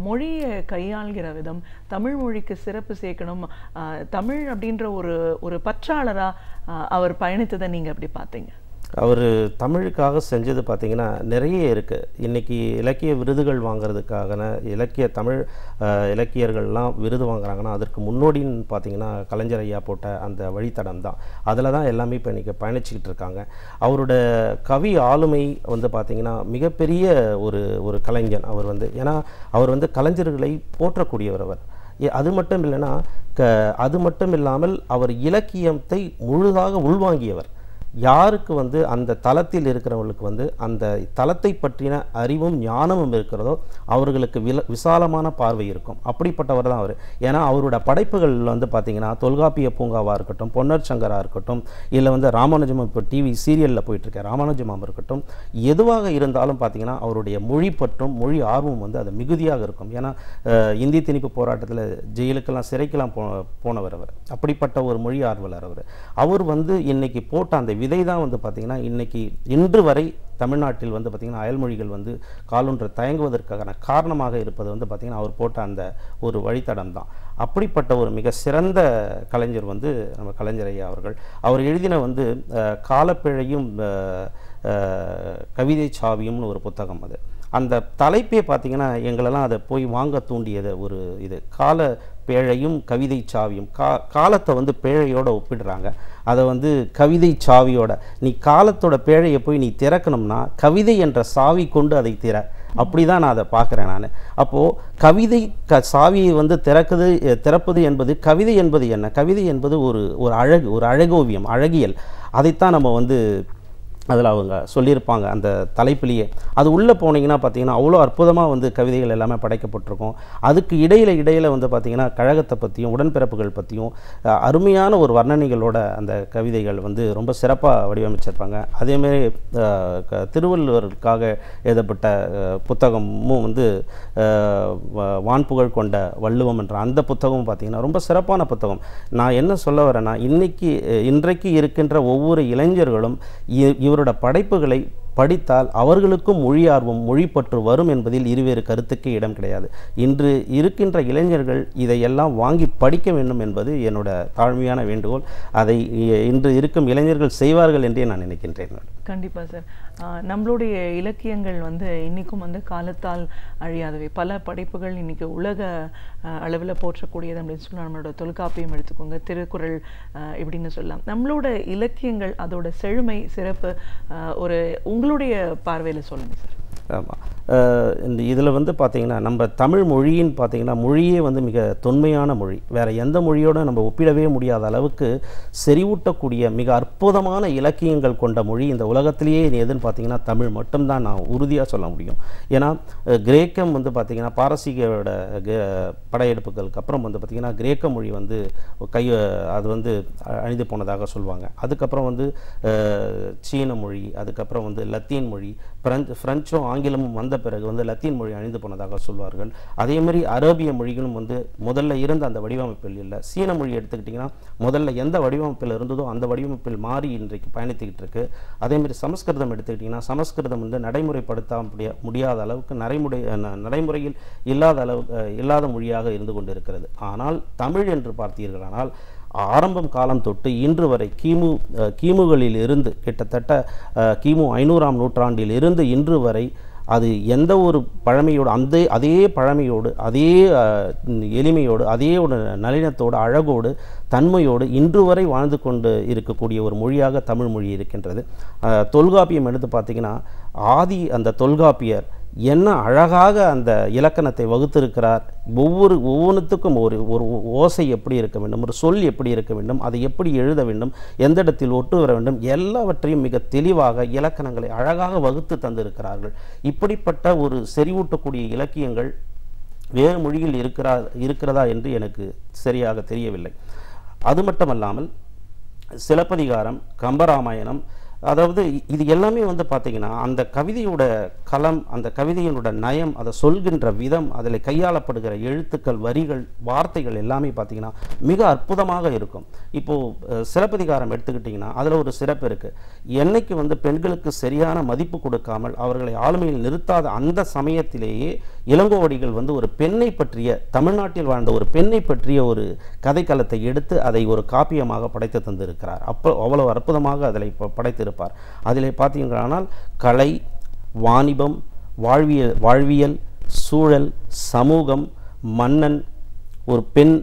மொழியை கையாள்கிற விதம், தமிழ் மொழிக்கு சிறப்பு சேர்க்கணும், தமிழ் அப்படின்ற ஒரு பற்றாளரா அவர் பயணித்ததை நீங்க எப்படி பார்த்தீங்க? அவர் தமிழுக்காக செஞ்சது பார்த்திங்கன்னா நிறைய இருக்குது. இன்றைக்கி இலக்கிய விருதுகள் வாங்கிறதுக்காக தமிழ் இலக்கியர்கள்லாம் விருது வாங்குறாங்கன்னா அதற்கு முன்னோடின்னு பார்த்திங்கன்னா கலைஞர் ஐயா போட்ட அந்த வழித்தடம் தான். அதில் தான் எல்லாமே இப்போ இன்றைக்கி பயணிச்சுக்கிட்டு இருக்காங்க. அவரோட கவி ஆளுமை வந்து பார்த்திங்கன்னா மிகப்பெரிய ஒரு கலைஞன் அவர் வந்து. ஏன்னா அவர் வந்து கலைஞர்களை போற்றக்கூடியவர். அவர் அது மட்டும் இல்லைன்னா அது மட்டும் இல்லாமல் அவர் இலக்கியத்தை முழுதாக உள்வாங்கியவர். யாருக்கு வந்து அந்த தளத்தில் இருக்கிறவங்களுக்கு வந்து அந்த தளத்தை பற்றின அறிவும் ஞானமும் இருக்கிறதோ அவர்களுக்கு விசாலமான பார்வை இருக்கும். அப்படிப்பட்டவர் தான் அவர். ஏன்னா அவரோட படைப்புகள் வந்து பார்த்திங்கன்னா தொல்காப்பிய பூங்காவாக இருக்கட்டும், பொன்னர் சங்கராக இருக்கட்டும், இல்லை வந்து ராமானுஜம் இப்போ டிவி சீரியலில் போயிட்டுருக்க ராமானுஜமாம் இருக்கட்டும், எதுவாக இருந்தாலும் பார்த்திங்கன்னா அவருடைய மொழி பற்றும் மொழி ஆர்வம் வந்து அது மிகுதியாக இருக்கும். ஏன்னா இந்தி திணிப்பு போராட்டத்தில் ஜெயிலுக்கெல்லாம் சிறைக்கெல்லாம் போனவர் அவர். அப்படிப்பட்ட ஒரு மொழி ஆர்வலர் அவர். அவர் வந்து இன்னைக்கு போட்ட அந்த விதை தான் வந்து பார்த்திங்கன்னா இன்று வரை தமிழ்நாட்டில் வந்து பார்த்திங்கன்னா அயல்மொழிகள் வந்து காலொன்று தயங்குவதற்கான காரணமாக இருப்பது வந்து பார்த்திங்கன்னா அவர் போட்ட அந்த ஒரு வழித்தடம் தான். அப்படிப்பட்ட ஒரு மிக சிறந்த கலைஞர் வந்து நம்ம கலைஞர் ஐயா அவர்கள். அவர் எழுதின வந்து காலப்பிழையும் கவிதை சாவியும்னு ஒரு புத்தகம். அது அந்த தலைப்பே பார்த்திங்கன்னா எங்களெல்லாம் அதை போய் வாங்க தூண்டியது ஒரு இது. கால பேழையும் கவிதை சாவியும். காலத்தை வந்து பேழையோடு ஒப்பிடுறாங்க. அதை வந்து கவிதை சாவியோட, நீ காலத்தோட பேழையை போய் நீ திறக்கணும்னா கவிதை என்ற சாவி கொண்டு அதை திற. அப்படி தான் நான் அதை பார்க்குறேன் நான். அப்போது கவிதை சாவியை வந்து திறப்பது என்பது, கவிதை என்பது என்ன? கவிதை என்பது ஒரு அழகு, ஒரு அழகோவியம், அழகியல். அதைத்தான் நம்ம வந்து அதில் அவங்க சொல்லியிருப்பாங்க அந்த தலைப்பிலேயே. அது உள்ளே போனீங்கன்னா பார்த்தீங்கன்னா அவ்வளோ அற்புதமாக வந்து கவிதைகள் எல்லாமே படைக்கப்பட்டிருக்கும். அதுக்கு இடையில் வந்து பார்த்திங்கன்னா கழகத்தை பற்றியும் உடன்பிறப்புகள் பற்றியும் அருமையான ஒரு வர்ணனைகளோட அந்த கவிதைகள் வந்து ரொம்ப சிறப்பாக வடிவமைச்சிருப்பாங்க. அதேமாரி திருவள்ளுவருக்காக எழுதப்பட்ட புத்தகமும் வந்து வான்புகழ் கொண்ட வள்ளுவம் என்ற அந்த புத்தகமும் பார்த்திங்கன்னா ரொம்ப சிறப்பான புத்தகம். நான் என்ன சொல்ல வரேன்னா, இன்றைக்கு இருக்கின்ற ஒவ்வொரு இளைஞர்களும் இவரோட படைப்புகளை படித்தால் அவர்களுக்கும் மொழி ஆர்வம் மொழிப்பற்று வரும் என்பதில் இருவேறு கருத்துக்கு இடம் கிடையாது. இன்று இருக்கின்ற இளைஞர்கள் இதையெல்லாம் வாங்கி படிக்க வேண்டும் என்பது என்னோட தாழ்மையான வேண்டுகோள். அதை இன்று இருக்கும் இளைஞர்கள் செய்வார்கள் என்றே நான் நினைக்கின்றேன். கண்டிப்பாக சார். நம்மளுடைய இலக்கியங்கள் வந்து இன்றைக்கும் வந்து காலத்தால் அழியாதவை. பல படைப்புகள் இன்றைக்கி உலக அளவில் போற்றக்கூடியது அப்படின்னு சொல்லலாம். நம்மளோட தொல்காப்பியம் எடுத்துக்கோங்க, திருக்குறள் இப்படின்னு சொல்லலாம். நம்மளோட இலக்கியங்கள் அதோட செழுமை சிறப்பு ஒரு உங்களுடைய பார்வையில் சொல்லுங்கள் சார். ஆமாம், இந்த இதில் வந்து பார்த்திங்கன்னா நம்ம தமிழ் மொழின்னு பார்த்திங்கன்னா மொழியே வந்து மிக தொன்மையான மொழி. வேறு எந்த மொழியோடு நம்ம ஒப்பிடவே முடியாத அளவுக்கு செறிவூட்டக்கூடிய மிக அற்புதமான இலக்கியங்கள் கொண்ட மொழி இந்த உலகத்திலேயே எதுன்னு பார்த்திங்கன்னா தமிழ் மட்டும்தான் நான் உறுதியாக சொல்ல முடியும். ஏன்னா கிரேக்கம் வந்து பார்த்திங்கன்னா பாரசீகோட படையெடுப்புகளுக்கு அப்புறம் வந்து பார்த்திங்கன்னா கிரேக்க மொழி வந்து அது வந்து அழிந்து போனதாக சொல்லுவாங்க. அதுக்கப்புறம் வந்து சீன மொழி, அதுக்கப்புறம் வந்து லத்தீன் மொழி, பிரெஞ்சும் ஆங்கிலமும் வந்த பிறகு வந்து லத்தீன் மொழி அழிந்து போனதாக சொல்வார்கள். அதேமாதிரி அரேபிய மொழிகளும் வந்து முதல்ல இருந்த அந்த வடிவமைப்பில் இல்லை. சீன மொழி எடுத்துக்கிட்டிங்கன்னா முதல்ல எந்த வடிவமைப்பில் இருந்ததோ அந்த வடிவமைப்பில் மாறி இன்றைக்கு பயணித்துக்கிட்டு இருக்கு. அதேமாதிரி சமஸ்கிருதம் எடுத்துக்கிட்டிங்கன்னா சமஸ்கிருதம் வந்து நடைமுறைப்படுத்த முடியாத அளவுக்கு நடைமுறையில் இல்லாத மொழியாக இருந்து கொண்டு இருக்கிறது. ஆனால் தமிழ் என்று பார்த்தீர்களானால் ஆரம்பம் காலம் தொட்டு இன்று வரை கிமுகளில் இருந்து கிட்டத்தட்ட கிமு 500ஆம் நூற்றாண்டில் இருந்து இன்று வரை அது எந்த ஒரு பழமையோடு அதே பழமையோடு அதே எளிமையோடு அதே ஒரு நளினத்தோடு அழகோடு தன்மையோடு இன்று வரை வாழ்ந்து கொண்டு இருக்கக்கூடிய ஒரு மொழியாக தமிழ் மொழி இருக்கின்றது. தொல்காப்பியம் எடுத்து பார்த்திங்கன்னா அந்த தொல்காப்பியர் என்ன அழகாக அந்த இலக்கணத்தை வகுத்திருக்கிறார். ஒவ்வொன்றுத்துக்கும் ஒரு ஓசை எப்படி இருக்க வேண்டும், ஒரு சொல் எப்படி இருக்க வேண்டும், அதை எப்படி எழுத வேண்டும், எந்த இடத்தில் ஒட்டு வர வேண்டும், எல்லாவற்றையும் மிக தெளிவாக இலக்கணங்களை அழகாக வகுத்து தந்திருக்கிறார்கள். இப்படிப்பட்ட ஒரு செறிவூட்டக்கூடிய இலக்கியங்கள் வேறு மொழியில் இருக்கிறதா என்று எனக்கு சரியாக தெரியவில்லை. அது மட்டுமல்லாமல் சிலப்பதிகாரம், கம்பராமாயணம், அதாவது இது எல்லாமே வந்து பார்த்திங்கன்னா அந்த கவிதையோட களம், அந்த கவிதையினோட நயம், அதை சொல்கின்ற விதம், அதில் கையாளப்படுகிற எழுத்துக்கள், வரிகள், வார்த்தைகள் எல்லாமே பார்த்திங்கன்னா மிக அற்புதமாக இருக்கும். இப்போது சிலப்பதிகாரம் எடுத்துக்கிட்டிங்கன்னா அதில் ஒரு சிறப்பு இருக்குது. என்னைக்கு வந்து பெண்களுக்கு சரியான மதிப்பு கொடுக்காமல் அவர்களை ஆளுமையில் நிறுத்தாத அந்த சமயத்திலேயே இளங்கோவடிகள் வந்து ஒரு பெண்ணை பற்றிய, தமிழ்நாட்டில் வாழ்ந்த ஒரு பெண்ணை பற்றிய ஒரு கதைக்களத்தை எடுத்து அதை ஒரு காப்பியமாக படைத்து தந்திருக்கிறார். அவ்வளவு அற்புதமாக அதில் படைத்திருப்பார். அதிலே பார்த்தீங்கன்னால் கலை, வாணிபம், வாழ்வியல், சூழல், சமூகம், மன்னன், ஒரு பெண்,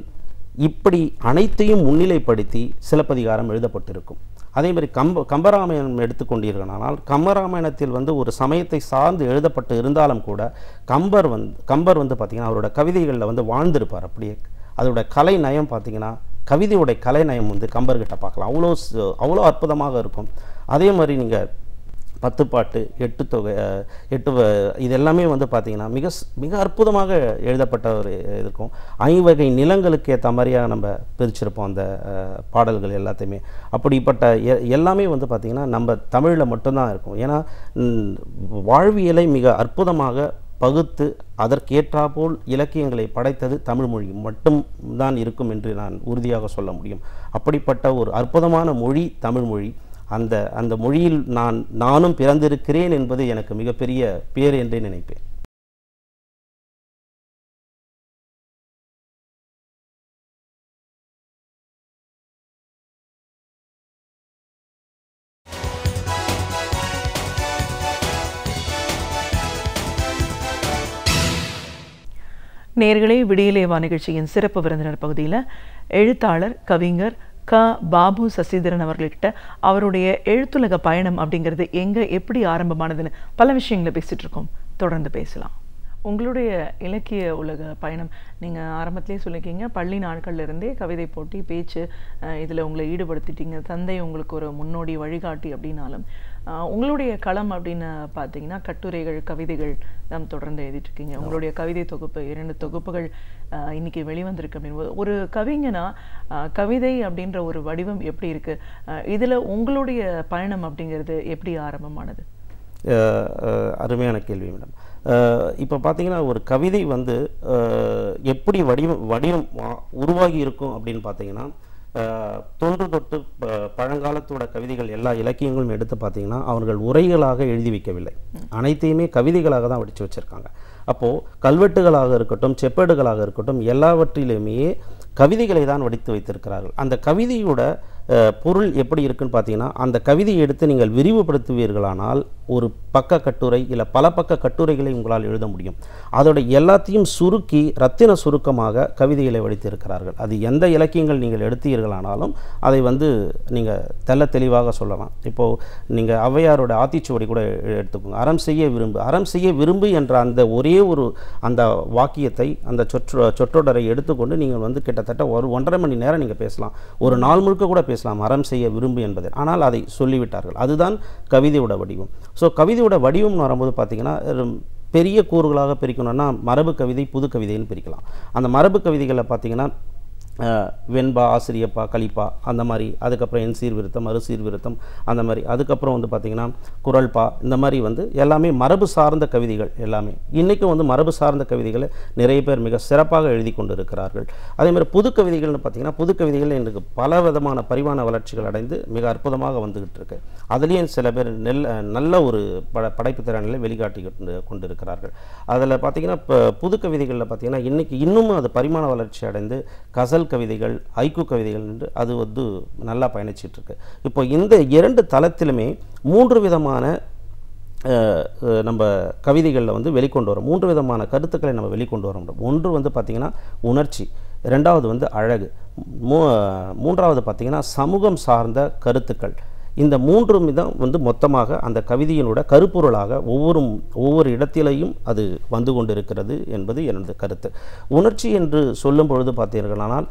இப்படி அனைத்தையும் முன்னிலைப்படுத்தி சிலப்பதிகாரம் எழுதப்பட்டிருக்கும். அதே மாதிரி கம்பராமாயணம் எடுத்துக்கொண்டீர்களானால் கம்பராமாயணத்தில் வந்து ஒரு சமயத்தை சார்ந்து எழுதப்பட்டு இருந்தாலும் கூட கம்பர் வந்து பார்த்திங்கன்னா அவரோட கவிதைகளில் வந்து வாழ்ந்திருப்பார். அப்படியே அதோட கலை நயம் பார்த்திங்கன்னா கவிதையோடைய கலை நயம் வந்து கம்பர்கிட்ட பார்க்கலாம். அவ்வளோ அற்புதமாக இருக்கும். அதே மாதிரி நீங்கள் 10 பாட்டு, 8 தொகை, 8 இது எல்லாமே வந்து பார்த்திங்கன்னா மிக அற்புதமாக எழுதப்பட்ட ஒரு இருக்கும். 5 வகை நிலங்களுக்கு ஏற்ற மாதிரியாக நம்ம பிரிச்சிருப்போம் அந்த பாடல்கள் எல்லாத்தையுமே. அப்படிப்பட்ட எல்லாமே வந்து பார்த்திங்கன்னா நம்ம தமிழில் மட்டும்தான் இருக்கும். ஏன்னா வாழ்வியலை மிக அற்புதமாக பகுத்து அதற்கேற்றாப்போல் இலக்கியங்களை படைத்தது தமிழ் மொழி மட்டும்தான் இருக்கும் என்று நான் உறுதியாக சொல்ல முடியும். அப்படிப்பட்ட ஒரு அற்புதமான மொழி தமிழ் மொழி. அந்த மொழியில் நானும் பிறந்திருக்கிறேன் என்பது எனக்கு மிகப்பெரிய பேர் என்றே நினைப்பேன். நேயர்களே, விடியலேவா நிகழ்ச்சியின் சிறப்பு விருந்தினர் பகுதியில் எழுத்தாளர் கவிஞர் பாபு சசிதரன் அவர்கள்கிட்ட அவருடைய எழுத்துலக பயணம் அப்படிங்கிறது எங்கே எப்படி ஆரம்பமானதுன்னு பல விஷயங்களை பேசிகிட்டு இருக்கோம். தொடர்ந்து பேசலாம். உங்களுடைய இலக்கிய உலக பயணம் நீங்கள் ஆரம்பத்திலே சொல்லியிருக்கீங்க, பள்ளி நாட்கள்ல இருந்தே கவிதை போட்டி, பேச்சு இதில் உங்களை ஈடுபடுத்திட்டீங்க. தந்தை உங்களுக்கு ஒரு முன்னோடி வழிகாட்டி அப்படின்னாலும் உங்களுடைய களம் அப்படின்னு பார்த்தீங்கன்னா கட்டுரைகள், கவிதைகள் நாம் தொடர்ந்து எழுதிட்டுருக்கீங்க. உங்களுடைய கவிதை தொகுப்பு 2 தொகுப்புகள் இன்னைக்கு வெளிவந்திருக்கு அப்படின்போது, ஒரு கவிஞனா கவிதை அப்படின்ற ஒரு வடிவம் எப்படி இருக்கு, இதில் உங்களுடைய பயணம் அப்படிங்கிறது எப்படி ஆரம்பமானது? அருமையான கேள்வி மேடம். இப்போ பார்த்தீங்கன்னா ஒரு கவிதை வந்து எப்படி வடிவம் உருவாகி இருக்கும் அப்படின்னு பார்த்தீங்கன்னா, தொன்று தொட்டு பழங்காலத்தோட கவிதைகள் எல்லா இலக்கியங்களும் எடுத்து பார்த்தீங்கன்னா அவர்கள் உரைகளாக எழுதி வைக்கவில்லை, அனைத்தையுமே கவிதைகளாக தான் வடித்து வச்சுருக்காங்க. அப்போது கல்வெட்டுகளாக இருக்கட்டும், செப்பேடுகளாக இருக்கட்டும், எல்லாவற்றிலுமே கவிதைகளை தான் வடித்து வைத்திருக்கிறார்கள். அந்த கவிதையோட பொருள் எப்படி இருக்குன்னு பார்த்தீங்கன்னா, அந்த கவிதையை எடுத்து நீங்கள் விரிவுபடுத்துவீர்களானால் ஒரு பக்க கட்டுரை இல்லை பல பக்க கட்டுரைகளை உங்களால் எழுத முடியும். அதோட எல்லாத்தையும் சுருக்கி ரத்தின சுருக்கமாக கவிதைகளை வடித்திருக்கிறார்கள். அது எந்த இலக்கியங்கள் நீங்கள் எடுத்தீர்களானாலும் அதை வந்து நீங்கள் தெல்ல தெளிவாக சொல்லலாம். இப்போது நீங்கள் ஔவையாரோட ஆத்திச்சுவடி கூட எடுத்துக்கோங்க. அறம் செய்ய விரும்பு, அறம் செய்ய விரும்பு என்ற அந்த ஒரே ஒரு அந்த வாக்கியத்தை, அந்த சொற்றொடரை எடுத்துக்கொண்டு நீங்கள் வந்து கிட்டத்தட்ட ஒரு 1.5 மணி நேரம் நீங்கள் பேசலாம், ஒரு நாள் முழுக்க கூட பேசலாம் அறம் செய்ய விரும்பு என்பதை. ஆனால் அதை சொல்லிவிட்டார்கள். அதுதான் கவிதையோட வடிவம். ஸோ கவிதையோட வடிவம்னு வரும்போது பார்த்தீங்கன்னா பெரிய கூறுகளாக பிரிக்கணும்னா மரபு கவிதை, புது கவிதைன்னு பிரிக்கலாம். அந்த மரபு கவிதைகளில் பார்த்தீங்கன்னா வெண்பா, ஆசிரியப்பா, கலிப்பா அந்த மாதிரி, அதுக்கப்புறம் என் சீர்விருத்தம், மறு சீர்விருத்தம் அந்த மாதிரி, அதுக்கப்புறம் வந்து பார்த்திங்கன்னா குரல்பா, இந்த மாதிரி வந்து எல்லாமே மரபு சார்ந்த கவிதைகள். எல்லாமே இன்றைக்கும் வந்து மரபு சார்ந்த கவிதைகளை நிறைய பேர் மிக சிறப்பாக எழுதி கொண்டு இருக்கிறார்கள். அதேமாதிரி புது கவிதைகள்னு பார்த்திங்கன்னா, புது கவிதைகள் எனக்கு பல விதமான பரிமாண வளர்ச்சிகள் அடைந்து மிக அற்புதமாக வந்துக்கிட்டு இருக்கு. அதுலேயும் சில பேர் நல்ல ஒரு படைப்பு திறனில் வெளிக்காட்டி கொண்டு இருக்கிறார்கள். அதில் பார்த்திங்கன்னா இப்போ புது கவிதைகளில் பார்த்திங்கன்னா இன்றைக்கி இன்னும் அது பரிமாண வளர்ச்சி அடைந்து கசல் கவிதைகள், ஐக்கு கவிதைகள் என்று அது வந்து நல்லா பயணிச்சிட்டு இருக்கு. இப்போ இந்த 2 தளத்திலுமே 3 விதமான நம்ம கவிதைகளில் வந்து வெளிக்கொண்டு வரோம். 3 விதமான கருத்துக்களை நம்ம வெளிக்கொண்டு வர முடியும். ஒன்று வந்து பார்த்திங்கன்னா உணர்ச்சி, 2வது வந்து அழகு, 3வது பார்த்திங்கன்னா சமூகம் சார்ந்த கருத்துக்கள். இந்த 3 தான் வந்து மொத்தமாக அந்த கவிதையினோட கருப்பொருளாக ஒவ்வொரு இடத்திலையும் அது வந்து கொண்டிருக்கிறது என்பது எனது கருத்து. உணர்ச்சி என்று சொல்லும் பொழுது பார்த்தீர்களானால்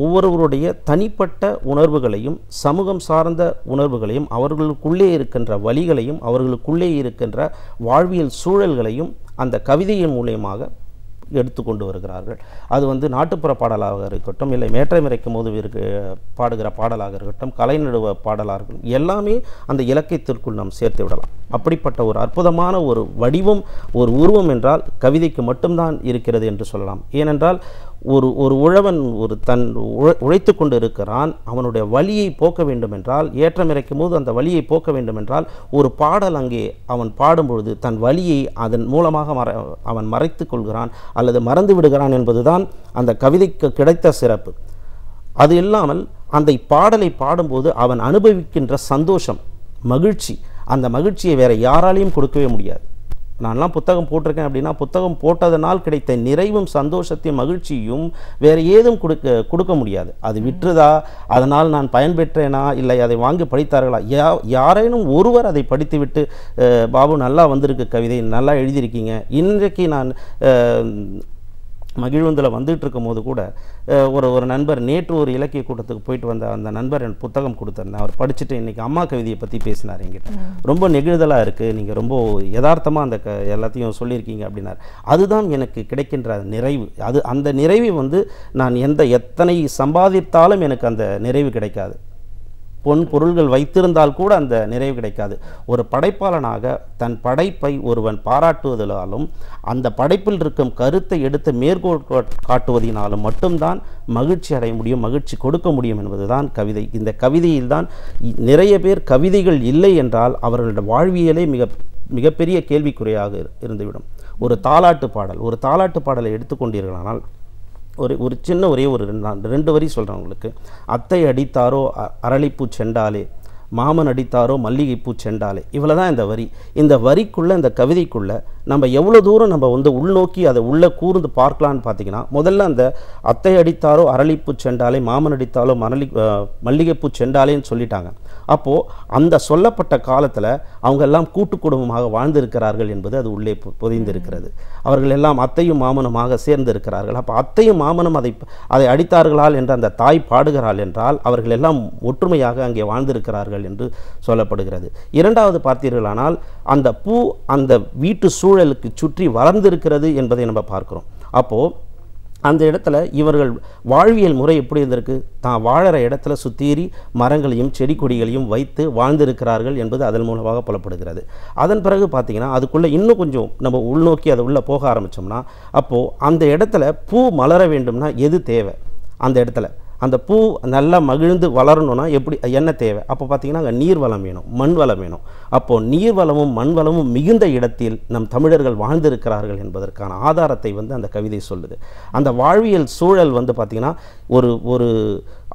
ஒவ்வொருவருடைய தனிப்பட்ட உணர்வுகளையும், சமூகம் சார்ந்த உணர்வுகளையும், அவர்களுக்குள்ளே இருக்கின்ற வழிகளையும், அவர்களுக்குள்ளே இருக்கின்ற வாழ்வியல் சூழல்களையும் அந்த கவிதையின் மூலியமாக எடுத்துக்கொண்டு வருகிறார்கள். அது வந்து நாட்டுப்புற பாடலாக இருக்கட்டும், இல்லை மேற்றை மிரைக்கும் போது பாடுகிற பாடலாக இருக்கட்டும், கலை நடுவ பாடலாக இருக்கட்டும், எல்லாமே அந்த இலக்கியத்திற்குள் நாம் சேர்த்து விடலாம். அப்படிப்பட்ட ஒரு அற்புதமான ஒரு வடிவம், ஒரு உருவம் என்றால் கவிதைக்கு மட்டும்தான் இருக்கிறது என்று சொல்லலாம். ஏனென்றால் ஒரு உழவன் உழைத்து கொண்டு இருக்கிறான், அவனுடைய வலியை போக்க வேண்டும் என்றால், ஏற்றம் இறைக்கும் போது அந்த வலியை போக்க வேண்டும் என்றால் ஒரு பாடல் அங்கே அவன் பாடும்பொழுது தன் வலியை அதன் மூலமாக அவன் மறைத்து கொள்கிறான் அல்லது மறந்து விடுகிறான் என்பதுதான் அந்த கவிதைக்கு கிடைத்த சிறப்பு. அது இல்லாமல் அந்த பாடலை பாடும்போது அவன் அனுபவிக்கின்ற சந்தோஷம், மகிழ்ச்சி, அந்த மகிழ்ச்சியை வேறு யாராலையும் கொடுக்கவே முடியாது. நான்லாம் புத்தகம் போட்டிருக்கேன் அப்படின்னா புத்தகம் போட்டதனால் கிடைத்த நிறைவும் சந்தோஷத்தையும் மகிழ்ச்சியும் வேறு ஏதும் கொடுக்க முடியாது. அது விற்றுதா, அதனால் நான் பயன்பெற்றேனா, இல்லை அதை வாங்கி படித்தார்களா, யாரேனும் ஒருவர் அதை படித்துவிட்டு பாபு நல்லா வந்திருக்கு கவிதை, நல்லா எழுதியிருக்கீங்க, இன்றைக்கு நான் மகிழ்வந்தில் வந்துட்டு இருக்கும் போது கூட ஒரு நண்பர், நேற்று ஒரு இலக்கிய கூட்டத்துக்கு போயிட்டு வந்த அந்த நண்பர் என் புத்தகம் கொடுத்துருந்தேன். அவர் படிச்சுட்டு இன்றைக்கி அம்மா கவிதையை பற்றி பேசினார் என்கிட்ட. ரொம்ப நெகிழ்தலாக இருக்குது, நீங்கள் ரொம்ப யதார்த்தமாக அந்த எல்லாத்தையும் சொல்லியிருக்கீங்க அப்படின்னார். அதுதான் எனக்கு கிடைக்கின்ற நிறைவு. அந்த நிறைவு வந்து நான் எத்தனை சம்பாதித்தாலும் எனக்கு அந்த நிறைவு கிடைக்காது. பொன் பொருள்கள் வைத்திருந்தால் கூட அந்த நிறைவு கிடைக்காது. ஒரு படைப்பாளனாக தன் படைப்பை ஒருவன் பாராட்டுவதாலும் அந்த படைப்பில் இருக்கும் கருத்தை எடுத்து மேற்கோள் காட்டுவதினாலும் மட்டும்தான் மகிழ்ச்சி அடைய முடியும், மகிழ்ச்சி கொடுக்க முடியும் என்பதுதான் கவிதை. இந்த கவிதையில்தான் நிறைய பேர் கவிதைகள் இல்லை என்றால் அவர்களுடைய வாழ்வியலே மிகப்பெரிய கேள்விக்குறையாக இருந்துவிடும். ஒரு தாலாட்டு பாடலை எடுத்துக்கொண்டீர்களானால் ஒரு சின்ன ஒரே ஒரு 2 வரி சொல்கிறேன் உங்களுக்கு. அத்தை அடித்தாரோ அரளிப்பூ செண்டாலே, மாமன் அடித்தாரோ மல்லிகைப்பூ செண்டாலே. இவ்வளோ தான் இந்த வரி. இந்த வரிக்குள்ளே, இந்த கவிதைக்குள்ளே நம்ம எவ்வளோ தூரம் நம்ம வந்து உள்நோக்கி அதை உள்ளே கூர்ந்து பார்க்கலான்னு பார்த்தீங்கன்னா, முதல்ல அந்த அத்தை அடித்தாரோ அரளிப்பூ செண்டாலே, மாமன் அடித்தாலோ மல்லிகைப்பூ செண்டாலேன்னு சொல்லிட்டாங்க. அப்போது அந்த சொல்லப்பட்ட காலத்தில் அவங்க எல்லாம் கூட்டு குடும்பமாக வாழ்ந்திருக்கிறார்கள் என்பது அது உள்ளே புதைந்திருக்கிறது. அவர்கள் எல்லாம் அத்தையும் மாமனுமாக சேர்ந்திருக்கிறார்கள். அப்போ அத்தையும் மாமனும் அதை அடித்தார்களால் என்று அந்த தாய் பாடுகிறாள் என்றால் அவர்கள் எல்லாம் ஒற்றுமையாக அங்கே வாழ்ந்திருக்கிறார்கள் என்று சொல்லப்படுகிறது. இரண்டாவது பார்த்தீர்களானால் அந்த பூ அந்த வீட்டு சூழலுக்கு சுற்றி வளர்ந்திருக்கிறது என்பதை நம்ம பார்க்கிறோம். அப்போது அந்த இடத்துல இவர்கள் வாழ்வியல் முறை எப்படி இருந்திருக்கு? தான் வாழற இடத்துல சுத்தீரி மரங்களையும் செடி கொடிகளையும் வைத்து வாழ்ந்திருக்கிறார்கள் என்பது அதன் மூலமாக புலப்படுகிறது. அதன் பிறகு பார்த்தீங்கன்னா அதுக்குள்ளே இன்னும் கொஞ்சம் நம்ம உள்நோக்கி அதை உள்ளே போக ஆரம்பித்தோம்னா, அப்போது அந்த இடத்துல பூ மலர வேண்டும்னா எது தேவை? அந்த இடத்துல அந்த பூ நல்லா மகிழ்ந்து வளரணும்னா என்ன தேவை? அப்போ பார்த்தீங்கன்னா அங்கே நீர் வளம் வேணும், மண் வளம் வேணும். அப்போது நீர் வளமும் மண் வளமும் மிகுந்த இடத்தில் நம் தமிழர்கள் வாழ்ந்திருக்கிறார்கள் என்பதற்கான ஆதாரத்தை வந்து அந்த கவிதை சொல்லுது. அந்த வாழ்வியல் சூழல் வந்து பார்த்திங்கன்னா ஒரு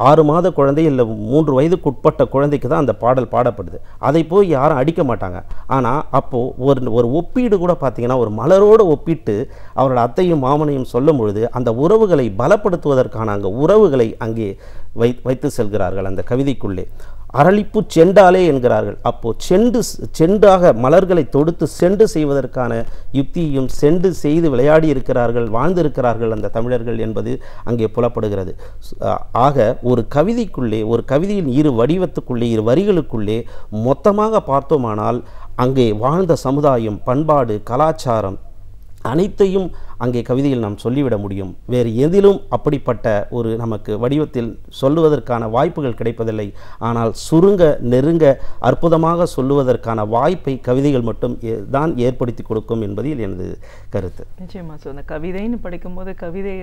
6 மாத குழந்தை இல்லை 3 வயதுக்கு உட்பட்ட குழந்தைக்கு தான் அந்த பாடல் பாடப்படுது. அதை போய் யாரும் அடிக்க மாட்டாங்க. ஆனால் அப்போது ஒரு ஒப்பீடு கூட பார்த்திங்கன்னா ஒரு மலரோடு ஒப்பிட்டு அவரோட அத்தையும் மாமனையும் சொல்லும் பொழுது அந்த உறவுகளை பலப்படுத்துவதற்கான அங்கே உறவுகளை அங்கே வைத்து செல்கிறார்கள் அந்த கவிதைக்குள்ளே. அரளிப்பூ செண்டாலே என்கிறார்கள். அப்போது செண்டாக மலர்களை தொடுத்து செண்டு செய்வதற்கான யுக்தியும் செண்டு செய்து விளையாடி இருக்கிறார்கள், வாழ்ந்திருக்கிறார்கள் அந்த தமிழர்கள் என்பது அங்கே புலப்படுகிறது. ஆக ஒரு கவிதைக்குள்ளே, ஒரு கவிதையின் இரு வடிவத்துக்குள்ளே, இரு வரிகளுக்குள்ளே மொத்தமாக பார்த்தோமானால் அங்கே வாழ்ந்த சமுதாயம், பண்பாடு, கலாச்சாரம் அனைத்தையும் அங்கே கவிதையில் நாம் சொல்லிவிட முடியும். வேறு எதிலும் அப்படிப்பட்ட ஒரு நமக்கு வடிவத்தில் சொல்லுவதற்கான வாய்ப்புகள் கிடைப்பதில்லை. ஆனால் சுருங்க நெருங்க அற்புதமாக சொல்லுவதற்கான வாய்ப்பை கவிதைகள் மட்டும் தான் ஏற்படுத்தி கொடுக்கும் என்பதில் எனது கருத்து. நிச்சயமா. ஸோ அந்த கவிதைன்னு படிக்கும்போது கவிதை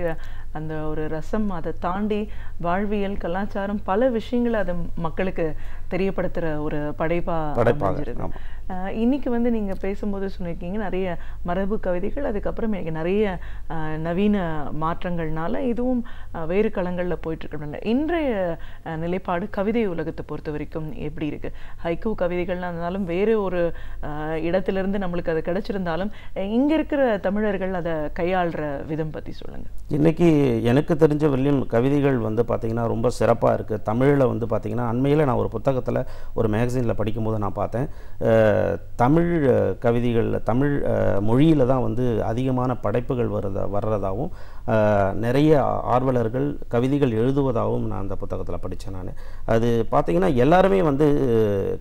அந்த ஒரு ரசம், அதை தாண்டி வாழ்வியல், கலாச்சாரம், பல விஷயங்களை அதை மக்களுக்கு தெரியப்படுத்துகிற ஒரு படைப்பாக. இன்னைக்கு வந்து நீங்கள் பேசும்போது சொல்லியிருக்கீங்க நிறைய மரபு கவிதைகள், அதுக்கப்புறம் நிறைய நவீன மாற்றங்கள்னால இதுவும் வேறு களங்களில் போயிட்டுருக்க. இன்றைய நிலைப்பாடு கவிதை உலகத்தை பொறுத்த வரைக்கும் எப்படி இருக்குது? ஹைக்கூ கவிதைகள்லாம் இருந்தாலும் வேறு ஒரு இடத்திலிருந்து நம்மளுக்கு அது கிடைச்சிருந்தாலும் இங்கே இருக்கிற தமிழர்கள் அதை கையாளுற விதம் பற்றி சொல்லுங்கள். இன்றைக்கி எனக்கு தெரிஞ்ச வரையும் கவிதைகள் வந்து பார்த்திங்கன்னா ரொம்ப சிறப்பாக இருக்குது. தமிழில் வந்து பார்த்திங்கன்னா அண்மையில் நான் ஒரு புத்தகத்தில் ஒரு மேகசினில் படிக்கும்போது நான் பார்த்தேன், தமிழ் கவிதைகளில் தமிழ் மொழியில் தான் வந்து அதிகமான படைப்புகள் வர்றதாகவும் நிறைய ஆர்வலர்கள் கவிதைகள் எழுதுவதாகவும் நான் அந்த புத்தகத்தில் படித்தேன். நான் அது பார்த்திங்கன்னா எல்லாருமே வந்து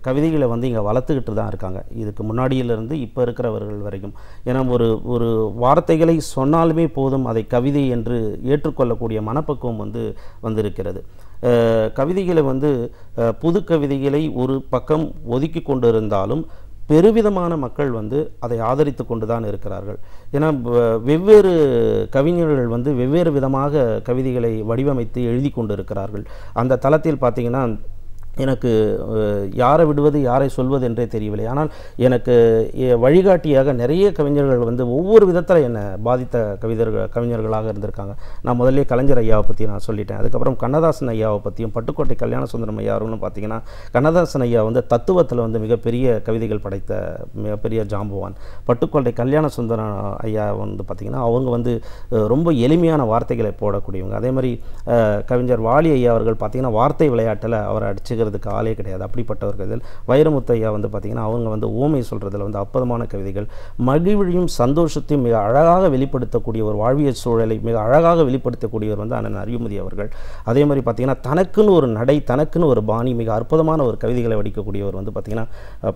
கவிதைகளை வந்து இங்கே வளர்த்துக்கிட்டு தான் இருக்காங்க, இதுக்கு முன்னாடியிலிருந்து இப்போ இருக்கிறவர்கள் வரைக்கும். ஏன்னா ஒரு வார்த்தைகளை சொன்னாலுமே போதும் அதை கவிதை என்று ஏற்றுக்கொள்ளக்கூடிய மனப்பக்குவம் வந்திருக்கிறது. கவிதைகளை வந்து புது கவிதைகளை ஒரு பக்கம் ஒதுக்கி கொண்டு இருந்தாலும் பெருவிதமான மக்கள் வந்து அதை ஆதரித்து கொண்டு தான் இருக்கிறார்கள். ஏன்னா வெவ்வேறு கவிஞர்கள் வந்து வெவ்வேறு விதமாக கவிதைகளை வடிவமைத்து எழுதி கொண்டு இருக்கிறார்கள். அந்த தளத்தில் பார்த்திங்கன்னா எனக்கு யாரை விடுவது யாரை சொல்வது என்றே தெரியவில்லை. ஆனால் எனக்கு வழிகாட்டியாக நிறைய கவிஞர்கள் வந்து ஒவ்வொரு விதத்தில் என்னை பாதித்த கவிஞர்களாக இருந்திருக்காங்க. நான் முதல்ல கலைஞர் ஐயாவை பற்றி நான் சொல்லிட்டேன். அதுக்கப்புறம் கண்ணதாசன் ஐயாவை பற்றியும் பட்டுக்கோட்டை கல்யாண சுந்தரம் ஐயா அவர்களும் பார்த்திங்கன்னா கண்ணதாசன் ஐயா வந்து தத்துவத்தில் வந்து மிகப்பெரிய கவிதைகள் படைத்த மிகப்பெரிய ஜாம்புவான். பட்டுக்கோட்டை கல்யாண சுந்தரம் ஐயா வந்து பார்த்திங்கன்னா அவங்க வந்து ரொம்ப எளிமையான வார்த்தைகளை போடக்கூடியவங்க. அதே மாதிரி கவிஞர் வாலி ஐயா அவர்கள் பார்த்திங்கன்னா வார்த்தை விளையாட்டில் அவரை அடிச்சுக்கிற ஆளே கிடையாது, அப்படிப்பட்டவர்கள். வைரமுத்து ஐயா வந்து பார்த்திங்கன்னா அவங்க வந்து ஓமை சொல்கிறதுல வந்து அற்புதமான கவிதைகள், மகிழ்வையும் சந்தோஷத்தையும் மிக அழகாக வெளிப்படுத்தக்கூடிய ஒரு வாழ்வியல் சூழலை மிக அழகாக வெளிப்படுத்தக்கூடியவர் வந்து அண்ணன் அறிவுமதி அவர்கள். அதே மாதிரி பார்த்திங்கன்னா தனக்குன்னு ஒரு நடை, தனக்குன்னு ஒரு பாணி, மிக அற்புதமான ஒரு கவிதைகளை வடிக்கக்கூடியவர் வந்து பார்த்திங்கன்னா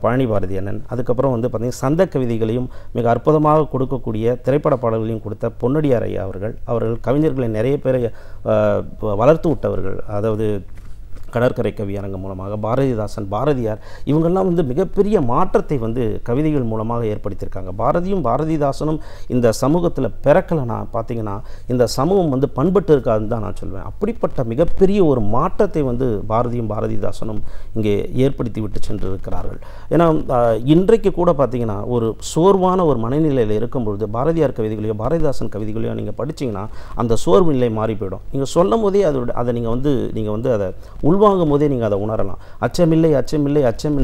பழனி பாரதி அண்ணன். அதுக்கப்புறம் வந்து பார்த்திங்கன்னா சந்த கவிதைகளையும் மிக அற்புதமாக கொடுக்கக்கூடிய திரைப்பட பாடல்களையும் கொடுத்த பொன்னடியார் ஐயா அவர்கள் கவிஞர்களை நிறைய பேரை வளர்த்து விட்டவர்கள். அதாவது கடற்கரை கவியரங்கம் மூலமாக பாரதிதாசன், பாரதியார் இவங்கெல்லாம் வந்து மிகப்பெரிய மாற்றத்தை வந்து கவிதைகள் மூலமாக ஏற்படுத்தியிருக்காங்க. பாரதியும் பாரதிதாசனும் இந்த சமூகத்தில் பிறக்கலைன்னா பார்த்திங்கன்னா இந்த சமூகம் வந்து பண்பட்டு இருக்காதுன்னு தான் நான் சொல்வேன். அப்படிப்பட்ட மிகப்பெரிய ஒரு மாற்றத்தை வந்து பாரதியும் பாரதிதாசனும் இங்கே ஏற்படுத்தி விட்டு சென்றிருக்கிறார்கள். ஏன்னா இன்றைக்கு கூட பார்த்திங்கன்னா ஒரு சோர்வான ஒரு மனநிலையில் இருக்கும்பொழுது பாரதியார் கவிதைகளையோ பாரதிதாசன் கவிதைகளையோ நீங்கள் படிச்சிங்கன்னா அந்த சோர்வு நிலை மாறி போயிடும். நீங்கள் சொல்லும் போதே அதை நீங்கள் வந்து அதை உள்வாங்கும் போதே நீங்கள் அதை உணரலாம். அச்சமில்லை அச்சமில்லை அச்சம்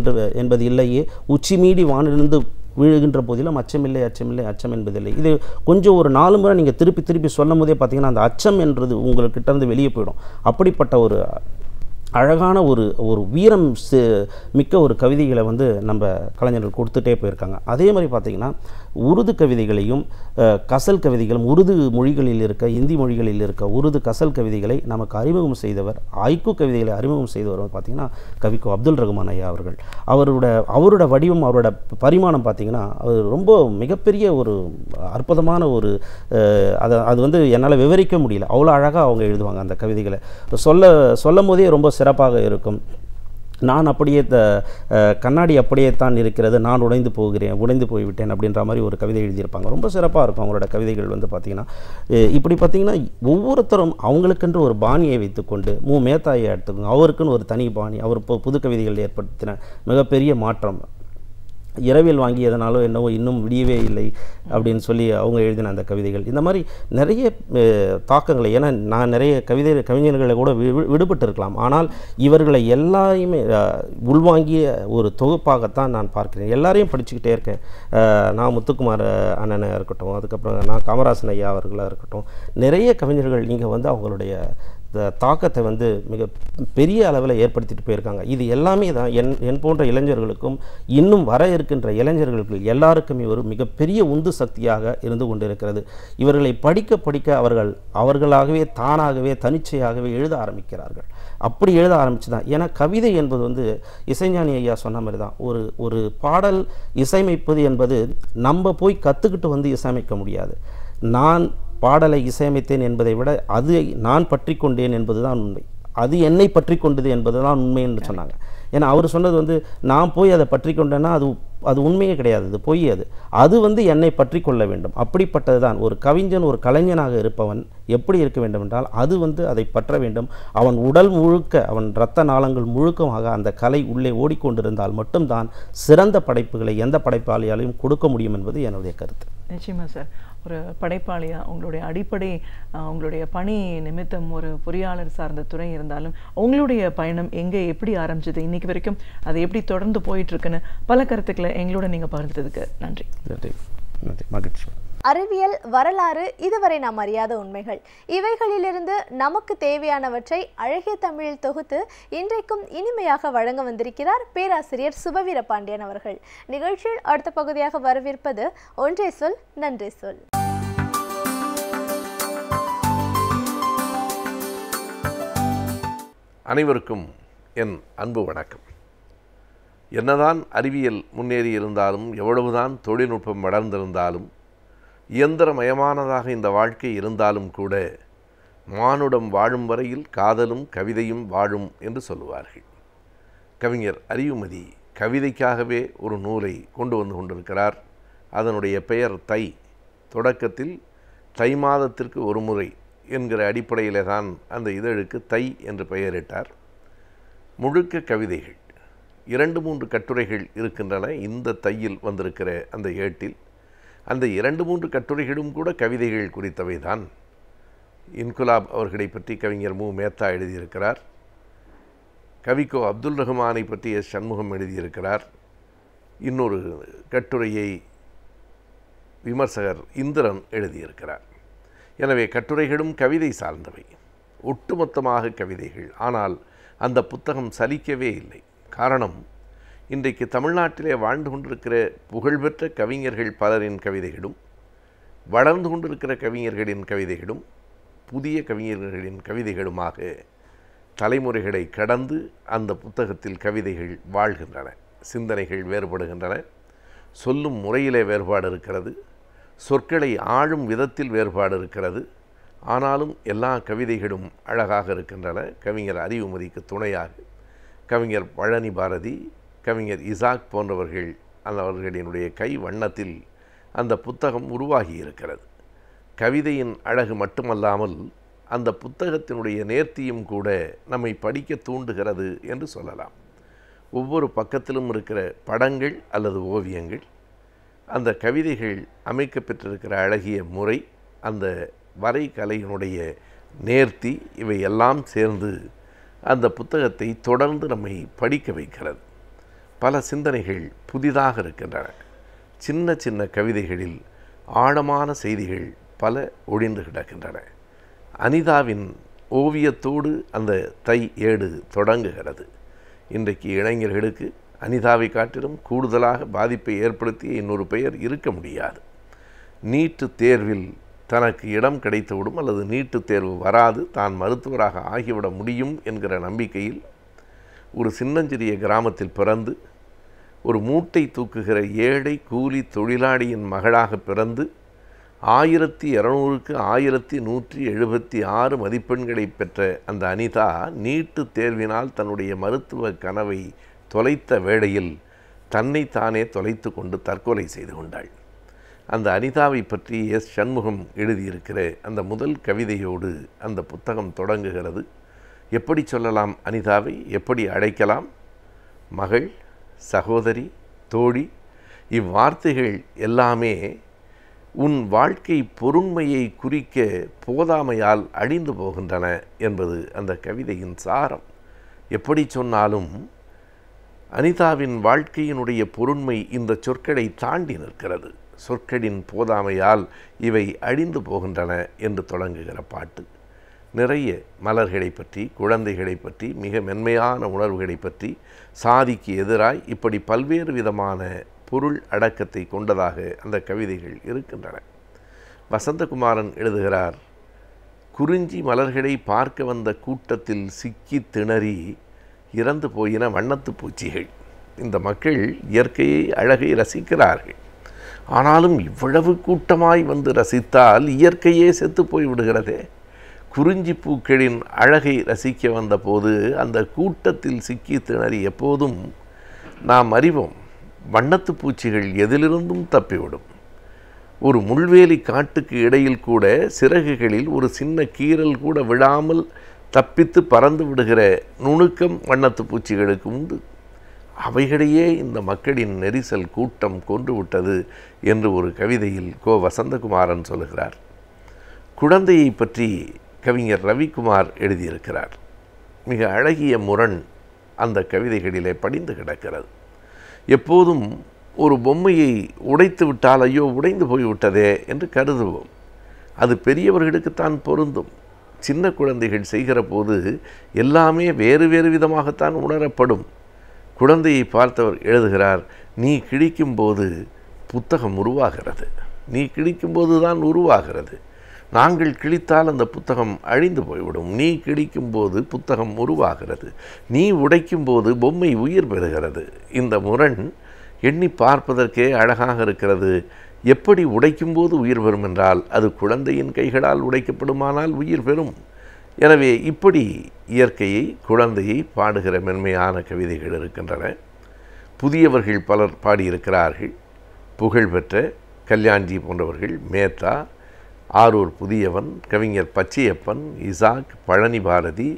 என்பது இல்லையே, உச்சி மீறி வானிலிருந்து விழுகின்ற போதிலும் அச்சமில்லை அச்சமில்லை அச்சம் என்பதில்லை. இது கொஞ்சம் ஒரு 4 முறை நீங்கள் திருப்பி திருப்பி சொல்லும் போதே பார்த்தீங்கன்னா அந்த அச்சம் என்றது உங்கள்கிட்ட இருந்து வெளியே போயிடும். அப்படிப்பட்ட ஒரு அழகான ஒரு வீரம் மிக்க ஒரு கவிதைகளை வந்து நம்ம கலைஞர்கள் கொடுத்துட்டே போயிருக்காங்க. அதே மாதிரி பார்த்திங்கன்னா உருது கவிதைகளையும் கசல் கவிதைகளும் உருது மொழிகளில் இருக்க இந்தி மொழிகளில் இருக்க உருது கசல் கவிதைகளை நமக்கு அறிமுகம் செய்தவர், ஐக்கு கவிதைகளை அறிமுகம் செய்தவர் பார்த்திங்கன்னா கவிக்கோ அப்துல் ரஹ்மான் ஐயா அவர்கள். அவரோட வடிவம், அவரோட பரிமாணம் பார்த்திங்கன்னா அது ரொம்ப மிகப்பெரிய ஒரு அற்புதமான ஒரு அது வந்து என்னால் விவரிக்க முடியல, அவ்வளோ அழகாக அவங்க எழுதுவாங்க அந்த கவிதைகளை. சொல்லும் போதே ரொம்ப சிறப்பாக இருக்கும். நான் அப்படியே கண்ணாடி அப்படியே தான் இருக்கிறது, நான் உடைந்து போய்விட்டேன் அப்படின்ற மாதிரி ஒரு கவிதை எழுதியிருப்பாங்க. ரொம்ப சிறப்பாக இருக்கும் அவங்களோட கவிதைகள் வந்து பார்த்திங்கன்னா. இப்படி பார்த்திங்கன்னா ஒவ்வொருத்தரும் அவங்களுக்கென்று ஒரு பாணியை வைத்துக்கொண்டு மேத்தாயை எடுத்துக்கோங்க, அவருக்குன்னு ஒரு தனி பாணி. அவர் புது கவிதைகள் ஏற்படுத்தின மிகப்பெரிய மாற்றம். இரவில் வாங்கியதனாலோ என்னவோ இன்னும் விடியவே இல்லை அப்படின்னு சொல்லி அவங்க எழுதின அந்த கவிதைகள், இந்த மாதிரி நிறைய தாக்கங்களை, ஏன்னா நான் நிறைய கவிஞர்களை கூட விடுபட்டு இருக்கலாம், ஆனால் இவர்களை எல்லாரையுமே உள்வாங்கிய ஒரு தொகுப்பாகத்தான் நான் பார்க்கிறேன். எல்லாரையும் படிச்சுக்கிட்டே இருக்கேன். நான் முத்துக்குமார் அண்ணனை இருக்கட்டும், அதுக்கப்புறம் நான் காமராசன் ஐயா அவர்களாக இருக்கட்டும், நிறைய கவிஞர்கள் இங்கே வந்து அவங்களுடைய தாக்கத்தை வந்து மிக பெரிய அளவில் ஏற்படுத்திட்டு போயிருக்காங்க. இது எல்லாமே தான் என் போன்ற இளைஞர்களுக்கும் இன்னும் வர இருக்கின்ற இளைஞர்களுக்கு எல்லாருக்குமே ஒரு மிகப்பெரிய உந்து சக்தியாக இருந்து கொண்டிருக்கிறது. இவர்களை படிக்க படிக்க அவர்களாகவே தானாகவே தனிச்சையாகவே எழுத ஆரம்பிக்கிறார்கள். அப்படி எழுத ஆரம்பிச்சு தான், ஏன்னா கவிதை என்பது வந்து இசைஞானி ஐயா சொன்ன மாதிரி தான், ஒரு பாடல் இசையமைப்பது என்பது நம்ம போய் கற்றுக்கிட்டு வந்து இசையமைக்க முடியாது. நான் பாடலை இசையமைத்தேன் என்பதை விட அது நான் பற்றி கொண்டேன் என்பது தான் உண்மை, அது என்னை பற்றி கொண்டது என்பது தான் உண்மை என்று சொன்னாங்க. ஏன்னா அவர் சொன்னது வந்து நான் போய் அதை பற்றி கொண்டேன்னா அது உண்மையே கிடையாது, அது பொய். அது வந்து என்னை பற்றி கொள்ள வேண்டும். அப்படிப்பட்டது தான் ஒரு கவிஞன், ஒரு கலைஞனாக இருப்பவன் எப்படி இருக்க வேண்டும் என்றால் அது வந்து அதை பற்ற வேண்டும். அவன் உடல் முழுக்க, அவன் இரத்த நாளங்கள் முழுக்கமாக அந்த கலை உள்ளே ஓடிக்கொண்டிருந்தால் மட்டும்தான் சிறந்த படைப்புகளை எந்த படைப்பாளியாலையும் கொடுக்க முடியும் என்பது என்னுடைய கருத்து. நிச்சயமா சார், ஒரு படைப்பாளியா உங்களுடைய அடிப்படை உங்களுடைய பணி நிமித்தம் ஒரு பொறியாளர் சார்ந்த துறை இருந்தாலும் உங்களுடைய பயணம் எங்கே எப்படி ஆரம்பிச்சது, இன்னைக்கு வரைக்கும் அது எப்படி தொடர்ந்து போயிட்டு இருக்குன்னு பல கருத்துக்களை எங்களோட நீங்க பகிர்ந்ததுக்கு நன்றி. மகிழ்ச்சி. அறிவியல், வரலாறு, இதுவரை நாம் அறியாத உண்மைகள், இவைகளிலிருந்து நமக்கு தேவையானவற்றை அழகிய தமிழில் தொகுத்து இன்றைக்கும் இனிமையாக வழங்க வந்திருக்கிறார் பேராசிரியர் சுபவீர பாண்டியன் அவர்கள். நிகழ்ச்சியில் அடுத்த பகுதியாக வரவிருப்பது ஒன்றே சொல் நன்றே சொல். அனைவருக்கும் என் அன்பு வணக்கம். என்னதான் அறிவியல் முன்னேறி இருந்தாலும், எவ்வளவுதான் தொழில்நுட்பம் வளர்ந்திருந்தாலும், இயந்திரமயமானதாக இந்த வாழ்க்கை இருந்தாலும் கூட மானுடம் வாழும் வரையில் காதலும் கவிதையும் வாழும் என்று சொல்லுவார்கள். கவிஞர் அறிவுமதி கவிதைக்காகவே ஒரு நூலை கொண்டு வந்து கொண்டிருக்கிறார். அதனுடைய பெயர் தை. தொடக்கத்தில் தை மாதத்திற்கு ஒரு முறை என்கிற அடிப்படையில் தான் அந்த இதழுக்கு தை என்று பெயரிட்டார். முழுக்க கவிதைகள், 2-3 கட்டுரைகள் இருக்கின்றன இந்த தையில் வந்திருக்கிற அந்த ஏட்டில். அந்த 2-3 கட்டுரைகளும் கூட கவிதைகள் குறித்தவை தான். இன்குலாப் அவர்களை பற்றி கவிஞர் மேத்தா எழுதியிருக்கிறார். கவிக்கோ அப்துல் ரஹ்மானை பற்றி சண்முகம் எழுதியிருக்கிறார். இன்னொரு கட்டுரையை விமர்சகர் இந்திரன் எழுதியிருக்கிறார். எனவே கட்டுரைகளும் கவிதை சார்ந்தவை, ஒட்டுமொத்தமாக கவிதைகள். ஆனால் அந்த புத்தகம் சலிக்கவே இல்லை. காரணம், இன்றைக்கு தமிழ்நாட்டிலே வாழ்ந்து கொண்டிருக்கிற புகழ்பெற்ற கவிஞர்கள் பலரின் கவிதைகளும், வளர்ந்து கொண்டிருக்கிற கவிஞர்களின் கவிதைகளும், புதிய கவிஞர்களின் கவிதைகளுமாக தலைமுறைகளை கடந்து அந்த புத்தகத்தில் கவிதைகள் வாழ்கின்றன. சிந்தனைகள் வேறுபடுகின்றன, சொல்லும் முறையிலே வேறுபாடு இருக்கிறது, சொற்களை ஆளும் விதத்தில் வேறுபாடு இருக்கிறது. ஆனாலும் எல்லா கவிதைகளும் அழகாக இருக்கின்றன. கவிஞர் அறிவுமதிக்கு துணையாக கவிஞர் பழனி பாரதி, கவிஞர் இசாக் போன்றவர்கள் அவர்களினுடைய கை வண்ணத்தில் அந்த புத்தகம் உருவாகி இருக்கிறது. கவிதையின் அழகு மட்டுமல்லாமல் அந்த புத்தகத்தினுடைய நேர்த்தியும் கூட நம்மை படிக்க தூண்டுகிறது என்று சொல்லலாம். ஒவ்வொரு பக்கத்திலும் இருக்கிற படங்கள் அல்லது ஓவியங்கள், அந்த கவிதைகள் அமைக்கப்பெற்றிருக்கிற அழகிய முறை, அந்த வரைகலையினுடைய நேர்த்தி, இவை எல்லாம் சேர்ந்து அந்த புத்தகத்தை தொடர்ந்து நம்மை படிக்க வைக்கிறது. பல சிந்தனைகள் புதிதாக இருக்கின்றன. சின்ன சின்ன கவிதைகளில் ஆழமான செய்திகள் பல ஒழிந்து கிடக்கின்றன. அனிதாவின் ஓவியத்தோடு அந்த தை ஏடு தொடங்குகிறது. இன்றைக்கு இளைஞர்களுக்கு அனிதாவை காட்டிலும் கூடுதலாக பாதிப்பை ஏற்படுத்திய இன்னொரு பெயர் இருக்க முடியாது. நீட்டு தேர்வில் தனக்கு இடம் கிடைத்துவிடும் அல்லது நீட்டு தேர்வு வராது, தான் மருத்துவராக ஆகிவிட முடியும் என்கிற நம்பிக்கையில் ஒரு சின்னஞ்சிறிய கிராமத்தில் பிறந்து ஒரு மூட்டை தூக்குகிற ஏழை கூலி தொழிலாளியின் மகளாக பிறந்து 1200க்கு 1176 மதிப்பெண்களை பெற்ற அந்த அனிதா நீட்டு தேர்வினால் தன்னுடைய மருத்துவ கனவை தொலைத்த வேளையில் தன்னை தானே தொலைத்து கொண்டு தற்கொலை செய்து கொண்டாள். அந்த அனிதாவை பற்றி எஸ். சண்முகம் எழுதியிருக்கிற அந்த முதல் கவிதையோடு அந்த புத்தகம் தொடங்குகிறது. எப்படி சொல்லலாம் அனிதாவை? எப்படி அழைக்கலாம்? மகள், சகோதரி, தோழி, இவ்வார்த்தைகள் எல்லாமே உன் வாழ்க்கை பொருண்மையை குறிக்க போதாமையால் அழிந்து போகின்றன என்பது அந்த கவிதையின் சாரம். எப்படி சொன்னாலும் அனிதாவின் வாழ்க்கையினுடைய பொருண்மை இந்த சொற்களை தாண்டி நிற்கிறது. சொற்களின் போதாமையால் இவை அழிந்து போகின்றன என்று தொடங்குகிற பாட்டு நிறைய மலர்களை பற்றி, குழந்தைகளை பற்றி, மிக மென்மையான உணர்வுகளை பற்றி, சாதிக்கு எதிராய் இப்படி பல்வேறு விதமான பொருள் அடக்கத்தை கொண்டதாக அந்த கவிதைகள் இருக்கின்றன. வசந்தகுமாரன் எழுதுகிறார், குறிஞ்சி மலர்களை பார்க்க வந்த கூட்டத்தில் சிக்கி திணறி இறந்து போயின வண்ணத்து பூச்சிகள். இந்த மக்கள் இயற்கையை, அழகை ரசிக்கிறார்கள். ஆனாலும் இவ்வளவு கூட்டமாய் வந்து ரசித்தால் இயற்கையே செத்து போய்விடுகிறதே. குறிஞ்சி பூக்களின் அழகை ரசிக்க வந்தபோது அந்த கூட்டத்தில் சிக்கி திணறி எப்போதும் நாம் அறிவோம், வண்ணத்து பூச்சிகள் எதிலிருந்தும் தப்பிவிடும். ஒரு முள்வேலி காட்டுக்கு இடையில் கூட சிறகுகளில் ஒரு சின்ன கீறல் கூட விழாமல் தப்பித்து பறந்து விடுகிற நுணுக்கம் வண்ணத்து பூச்சிகளுக்கு உண்டு. அவைகளையே இந்த மக்களின் நெரிசல் கூட்டம் கொன்று விட்டது என்று ஒரு கவிதையில் கோ. வசந்தகுமாரன் சொல்லுகிறார். குழந்தையை பற்றி கவிஞர் ரவிக்குமார் எழுதியிருக்கிறார். மிக அழகிய முரண் அந்த கவிதைகளிலே படிந்து கிடக்கிறது. எப்போதும் ஒரு பொம்மையை உடைத்து விட்டால் ஐயோ உடைந்து போய்விட்டதே என்று கருதுவோம். அது பெரியவர்களுக்குத்தான் பொருந்தும். சின்ன குழந்தைகள் செய்கிற போது எல்லாமே வேறு வேறு விதமாகத்தான் உணரப்படும். குழந்தையை பார்த்தவர் எழுதுகிறார், நீ கிழிக்கும்போது புத்தகம் உருவாகிறது, நீ கிழிக்கும்போது தான் உருவாகிறது. நாங்கள் கிழித்தால் அந்த புத்தகம் அழிந்து போய்விடும். நீ கிழிக்கும்போது புத்தகம் உருவாகிறது, நீ உடைக்கும்போது பொம்மை உயிர் பெறுகிறது. இந்த முரண் எண்ணி பார்ப்பதற்கே அழகாக இருக்கிறது. எப்படி உடைக்கும்போது உயிர் பெறும் என்றால் அது குழந்தையின் கைகளால் உடைக்கப்படுமானால் உயிர் பெறும். எனவே இப்படி இயற்கையை, குழந்தையை பாடுகிற மென்மையான கவிதைகள் இருக்கின்றன. புதியவர்கள் பலர் பாடியிருக்கிறார்கள். புகழ்பெற்ற கல்யாண்ஜி போன்றவர்கள், மேத்தா, ஆரூர் புதியவன், கவிஞர் பச்சையப்பன், இசாக், பழனி பாரதி,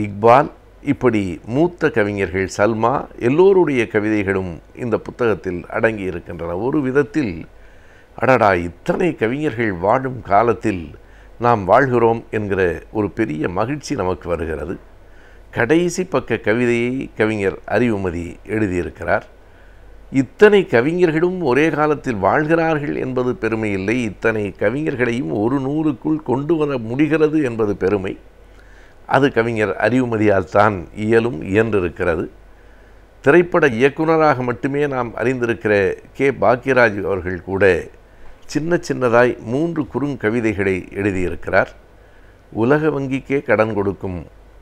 இக்பால், இப்படி மூத்த கவிஞர்கள், சல்மா, எல்லோருடைய கவிதைகளும் இந்த புத்தகத்தில் அடங்கி இருக்கின்றன. ஒரு விதத்தில் அடடா, இத்தனை கவிஞர்கள் வாழும் காலத்தில் நாம் வாழ்கிறோம் என்கிற ஒரு பெரிய மகிழ்ச்சி நமக்கு வருகிறது. கடைசி பக்க கவிதையை கவிஞர் அறிவுமதி எழுதியிருக்கிறார். இத்தனை கவிஞர்களும் ஒரே காலத்தில் வாழ்கிறார்கள் என்பது பெருமை இல்லை, இத்தனை கவிஞர்களையும் ஒரு நூலுக்குள் கொண்டு வர முடிகிறது என்பது பெருமை. அது கவிஞர் அறிவுமதியால் தான் இயன்றிருக்கிறது. திரைப்பட இயக்குனராக மட்டுமே நாம் அறிந்திருக்கிற கே. பாக்யராஜ் அவர்கள் கூட சின்ன சின்னதாய் 3 குறுங்கவிதைகளை எழுதியிருக்கிறார். உலக வங்கிக்கே கடன் கொடுக்கும்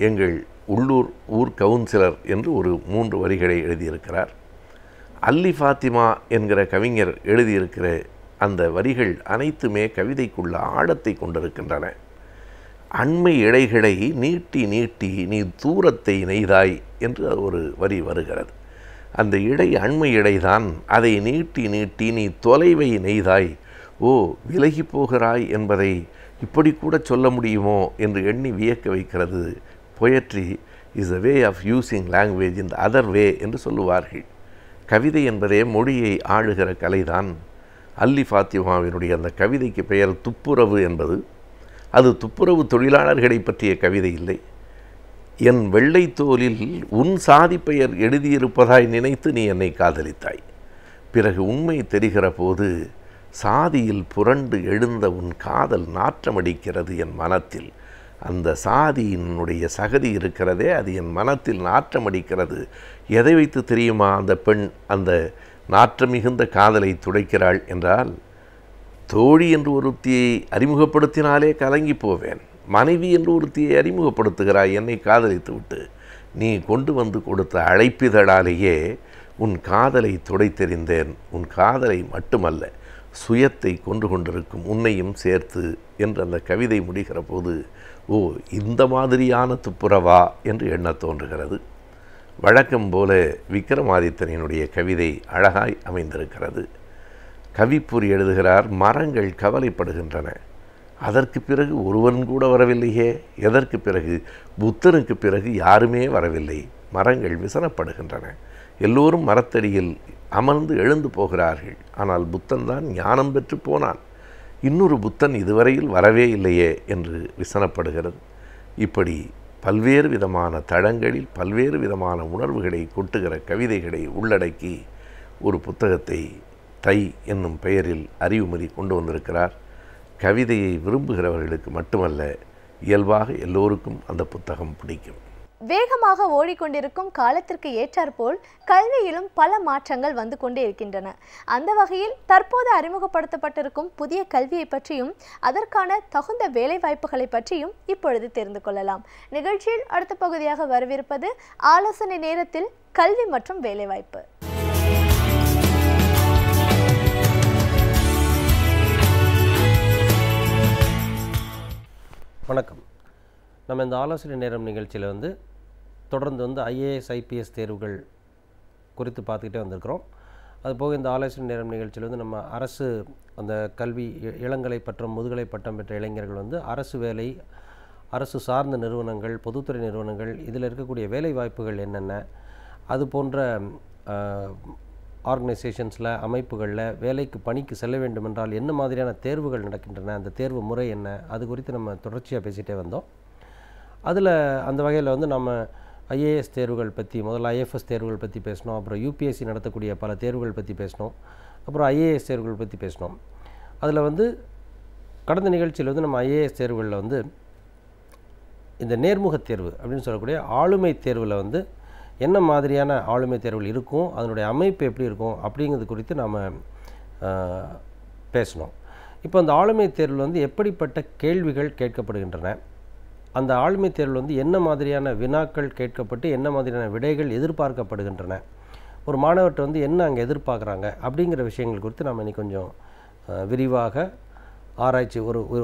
எங்கள் உள்ளூர் ஊர் கவுன்சிலர் என்று ஒரு 3 வரிகளை எழுதியிருக்கிறார். அல்லி ஃபாத்திமா என்கிற கவிஞர் எழுதியிருக்கிற அந்த வரிகள் அனைத்துமே கவிதைக்குள்ள ஆழத்தை கொண்டிருக்கின்றன. அண்மை இழைகளை நீட்டி நீட்டி நீ தூரத்தை நெய்தாய் என்று ஒரு வரி வருகிறது. அந்த இடை அண்மை இழைதான், அதை நீட்டி நீட்டி நீ தொலைவை நெய்தாய். ஓ, விலகி போகிறாய் என்பதை இப்படி கூட சொல்ல முடியுமோ என்று எண்ணி வியக்க வைக்கிறது. Poetry is a way of using language in the other way என்று சொல்லுவார்கள். கவிதை என்பதே மொழியை ஆளுகிற கலைதான். அல்லி ஃபாத்திமாவினுடைய அந்த கவிதைக்கு பெயர் துப்புரவு என்பது. அது துப்புரவு தொழிலாளர்களை பற்றிய கவிதை இல்லை. என் வெள்ளை தோலில் உன் சாதி பெயர் எழுதியிருப்பதாய் நினைத்து நீ என்னை காதலித்தாய். பிறகு உண்மை தெரிகிற போது சாதியில் புரண்டு எழுந்த உன் காதல் நாற்றமடிக்கிறது என் மனத்தில். அந்த சாதியினுடைய சகதி இருக்கிறதே, அது என் மனத்தில் நாற்றமடிக்கிறது. எதை வைத்து தெரியுமா அந்த பெண் அந்த நாற்றம் மிகுந்த காதலை துடைக்கிறாள் என்றால், தோழி என்று ஒருத்தியை அறிமுகப்படுத்தினாலே கலங்கி போவேன். மனைவி என்று ஒருத்தியை அறிமுகப்படுத்துகிறாய் என்னை காதலித்து விட்டு. நீ கொண்டு வந்து கொடுத்த அழைப்பிதழாலேயே உன் காதலை துடைத்தெறிந்தேன். உன் காதலை மட்டுமல்ல, சுயத்தை கொண்டு கொண்டிருக்கும் உன்னையும் சேர்த்து என்று அந்த கவிதை முடிகிற போது, ஓ, இந்த மாதிரியான துப்புரவா என்று எண்ணத் தோன்றுகிறது. வழக்கம் போல விக்ரமாதித்தனினுடைய கவிதை அழகாய் அமைந்திருக்கிறது. கவிப்பூர் எழுதுகிறார், மரங்கள் கவலைப்படுகின்றன. அதற்கு பிறகு ஒருவன் கூட வரவில்லையே. எதற்கு பிறகு? புத்தனுக்கு பிறகு யாருமே வரவில்லை. மரங்கள் விசனப்படுகின்றன. எல்லோரும் மரத்தடியில் அமர்ந்து எழுந்து போகிறார்கள். ஆனால் புத்தன் தான் ஞானம் பெற்று போனான். இன்னொரு புத்தன் இதுவரையில் வரவே இல்லையே என்று விசனப்படுகிறது. இப்படி பல்வேறு விதமான தளங்களில் பல்வேறு விதமான உணர்வுகளை கொட்டுகிற கவிதைகளை உள்ளடக்கி ஒரு புத்தகத்தை தை என்னும் பெயரில் அறிவுமதி கொண்டு வந்திருக்கிறார். கவிதையை விரும்புகிறவர்களுக்கு மட்டுமல்ல, இயல்பாக எல்லோருக்கும் அந்த புத்தகம் பிடிக்கும். வேகமாக ஓடிக்கொண்டிருக்கும் காலத்திற்கு ஏற்றாற்போல் கல்வியிலும் பல மாற்றங்கள் வந்து கொண்டே இருக்கின்றன. அந்த வகையில் தற்போது அறிமுகப்படுத்தப்பட்டிருக்கும் புதிய கல்வியை பற்றியும் அதற்கான தகுந்த வேலைவாய்ப்புகளை பற்றியும் இப்பொழுது தெரிந்து கொள்ளலாம். நிகழ்ச்சியில் அடுத்த பகுதியாக வரவிருப்பது ஆலோசனை நேரத்தில் கல்வி மற்றும் வேலைவாய்ப்பு. வணக்கம். நம்ம இந்த ஆலோசனை நேரம் நிகழ்ச்சியில் தொடர்ந்து ஐஏஎஸ் ஐபிஎஸ் தேர்வுகள் குறித்து பார்த்துக்கிட்டே வந்திருக்கிறோம். அதுபோக இந்த ஆலோசனை நேரம் நிகழ்ச்சியில் நம்ம அரசு அந்த கல்வி இளங்கலை பட்டம் முதுகலை பட்டம் பெற்ற இளைஞர்கள் அரசு வேலை, அரசு சார்ந்த நிறுவனங்கள், பொதுத்துறை நிறுவனங்கள், இதில் இருக்கக்கூடிய வேலை வாய்ப்புகள் என்னென்ன, அது போன்ற ஆர்கனைசேஷன்ஸில் அமைப்புகளில் வேலைக்கு பணிக்கு செல்ல வேண்டுமென்றால் என்ன மாதிரியான தேர்வுகள் நடக்கின்றன, அந்த தேர்வு முறை என்ன, அது குறித்து நம்ம தொடர்ச்சியாக பேசிகிட்டே வந்தோம். அதில் அந்த வகையில் நம்ம ஐஏஎஸ் தேர்வுகள் பற்றி, முதல்ல ஐஎஃப்எஸ் தேர்வுகள் பற்றி பேசினோம். அப்புறம் யூபிஎஸ்சி நடத்தக்கூடிய பல தேர்வுகள் பற்றி பேசினோம். அப்புறம் ஐஏஎஸ் தேர்வுகள் பற்றி பேசினோம். அதில் கடந்த நிகழ்ச்சியில் நம்ம ஐஏஎஸ் தேர்வுகளில் இந்த நேர்முகத் தேர்வு அப்படின்னு சொல்லக்கூடிய ஆளுமை தேர்வில் என்ன மாதிரியான ஆளுமை தேர்வுகள் இருக்கும், அதனுடைய அமைப்பு எப்படி இருக்கும் அப்படிங்கிறது குறித்து நாம் பேசினோம். இப்போ அந்த ஆளுமை தேர்வில் எப்படிப்பட்ட கேள்விகள் கேட்கப்படுகின்றன, அந்த ஆளுமை தேர்வில் என்ன மாதிரியான வினாக்கள் கேட்கப்பட்டு என்ன மாதிரியான விடைகள் எதிர்பார்க்கப்படுகின்றன, ஒரு மாணவர்கிட்ட என்ன அங்கே எதிர்பார்க்குறாங்க அப்படிங்கிற விஷயங்கள் குறித்து நாம் இன்றைக்கி கொஞ்சம் விரிவாக ஆராய்ச்சி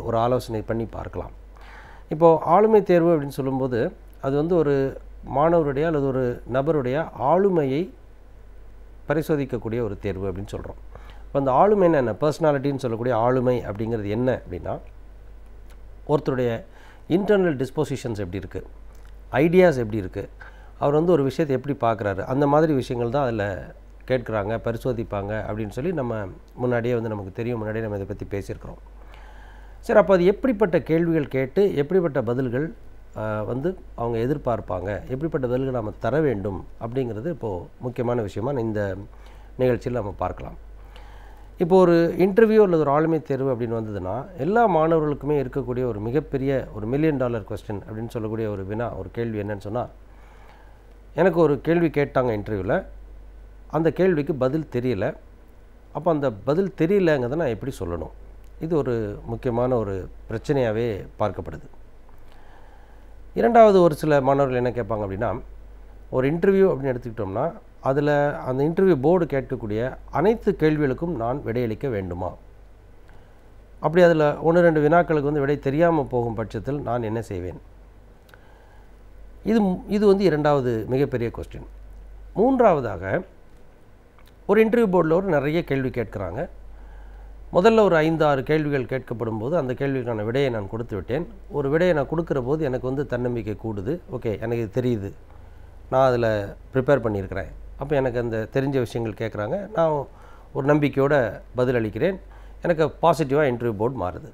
ஒரு ஆலோசனை பண்ணி பார்க்கலாம். இப்போது ஆளுமை தேர்வு அப்படின்னு சொல்லும்போது அது ஒரு மாணவருடைய அல்லது ஒரு நபருடைய ஆளுமையை பரிசோதிக்கக்கூடிய ஒரு தேர்வு அப்படின்னு சொல்கிறோம். இப்போ அந்த ஆளுமைன்னா என்ன, பர்சனாலிட்டின்னு சொல்லக்கூடிய ஆளுமை அப்படிங்கிறது என்ன அப்படின்னா, ஒருத்தருடைய இன்டர்னல் டிஸ்போசிஷன்ஸ் எப்படி இருக்குது, ஐடியாஸ் எப்படி இருக்குது, அவர் ஒரு விஷயத்தை எப்படி பார்க்குறாரு, அந்த மாதிரி விஷயங்கள் தான் அதில் கேட்குறாங்க, பரிசோதிப்பாங்க அப்படின்னு சொல்லி நம்ம முன்னாடியே நமக்கு தெரியும், முன்னாடியே நம்ம இதை பற்றி பேசியிருக்கிறோம். சரி, அப்போ அது எப்படிப்பட்ட கேள்விகள் கேட்டு எப்படிப்பட்ட பதில்கள் அவங்க எதிர்பார்ப்பாங்க, எப்படிப்பட்ட பதில்கள் நம்ம தர வேண்டும் அப்படிங்கிறது இப்போது முக்கியமான விஷயமாக இந்த நிகழ்ச்சியில் நம்ம பார்க்கலாம். இப்போ ஒரு இன்டர்வியூ அல்லது ஒரு ஆளுமை தேர்வு அப்படின்னு வந்ததுன்னா எல்லா மாணவர்களுக்குமே இருக்கக்கூடிய ஒரு மிகப்பெரிய ஒரு $1 மில்லியன் கொஸ்டின் அப்படின்னு சொல்லக்கூடிய ஒரு வினா, ஒரு கேள்வி என்னன்னு சொன்னால், எனக்கு ஒரு கேள்வி கேட்டாங்க இன்டர்வியூவில், அந்த கேள்விக்கு பதில் தெரியல, அப்போ அந்த பதில் தெரியலங்கிறத நான் எப்படி சொல்லணும், இது ஒரு முக்கியமான ஒரு பிரச்சனையாகவே பார்க்கப்படுது. இரண்டாவது, ஒரு சில மாணவர்கள் என்ன கேட்பாங்க அப்படின்னா, ஒரு இன்டர்வியூ அப்படின்னு எடுத்துக்கிட்டோம்னா அதில் அந்த இன்டர்வியூ போர்டு கேட்கக்கூடிய அனைத்து கேள்விகளுக்கும் நான் விடையளிக்க வேண்டுமா, அப்படி அதில் 1-2 வினாக்களுக்கு விடை தெரியாமல் போகும் பட்சத்தில் நான் என்ன செய்வேன், இது இரண்டாவது மிகப்பெரிய கொஸ்டின். மூன்றாவதாக, ஒரு இன்டர்வியூ போர்டில் நிறைய கேள்வி கேட்குறாங்க. முதல்ல ஒரு 5-6 கேள்விகள் கேட்கப்படும் போது அந்த கேள்விக்கான விடையை நான் கொடுத்து விட்டேன். ஒரு விடையை நான் கொடுக்குற போது எனக்கு தன்னம்பிக்கை கூடுது. ஓகே, எனக்கு இது தெரியுது, நான் அதில் ப்ரிப்பேர் பண்ணியிருக்கிறேன், அப்போ எனக்கு அந்த தெரிஞ்ச விஷயங்கள் கேட்குறாங்க, நான் ஒரு நம்பிக்கையோடு பதிலளிக்கிறேன், எனக்கு பாசிட்டிவாக இன்டர்வியூ போர்டு மாறுது.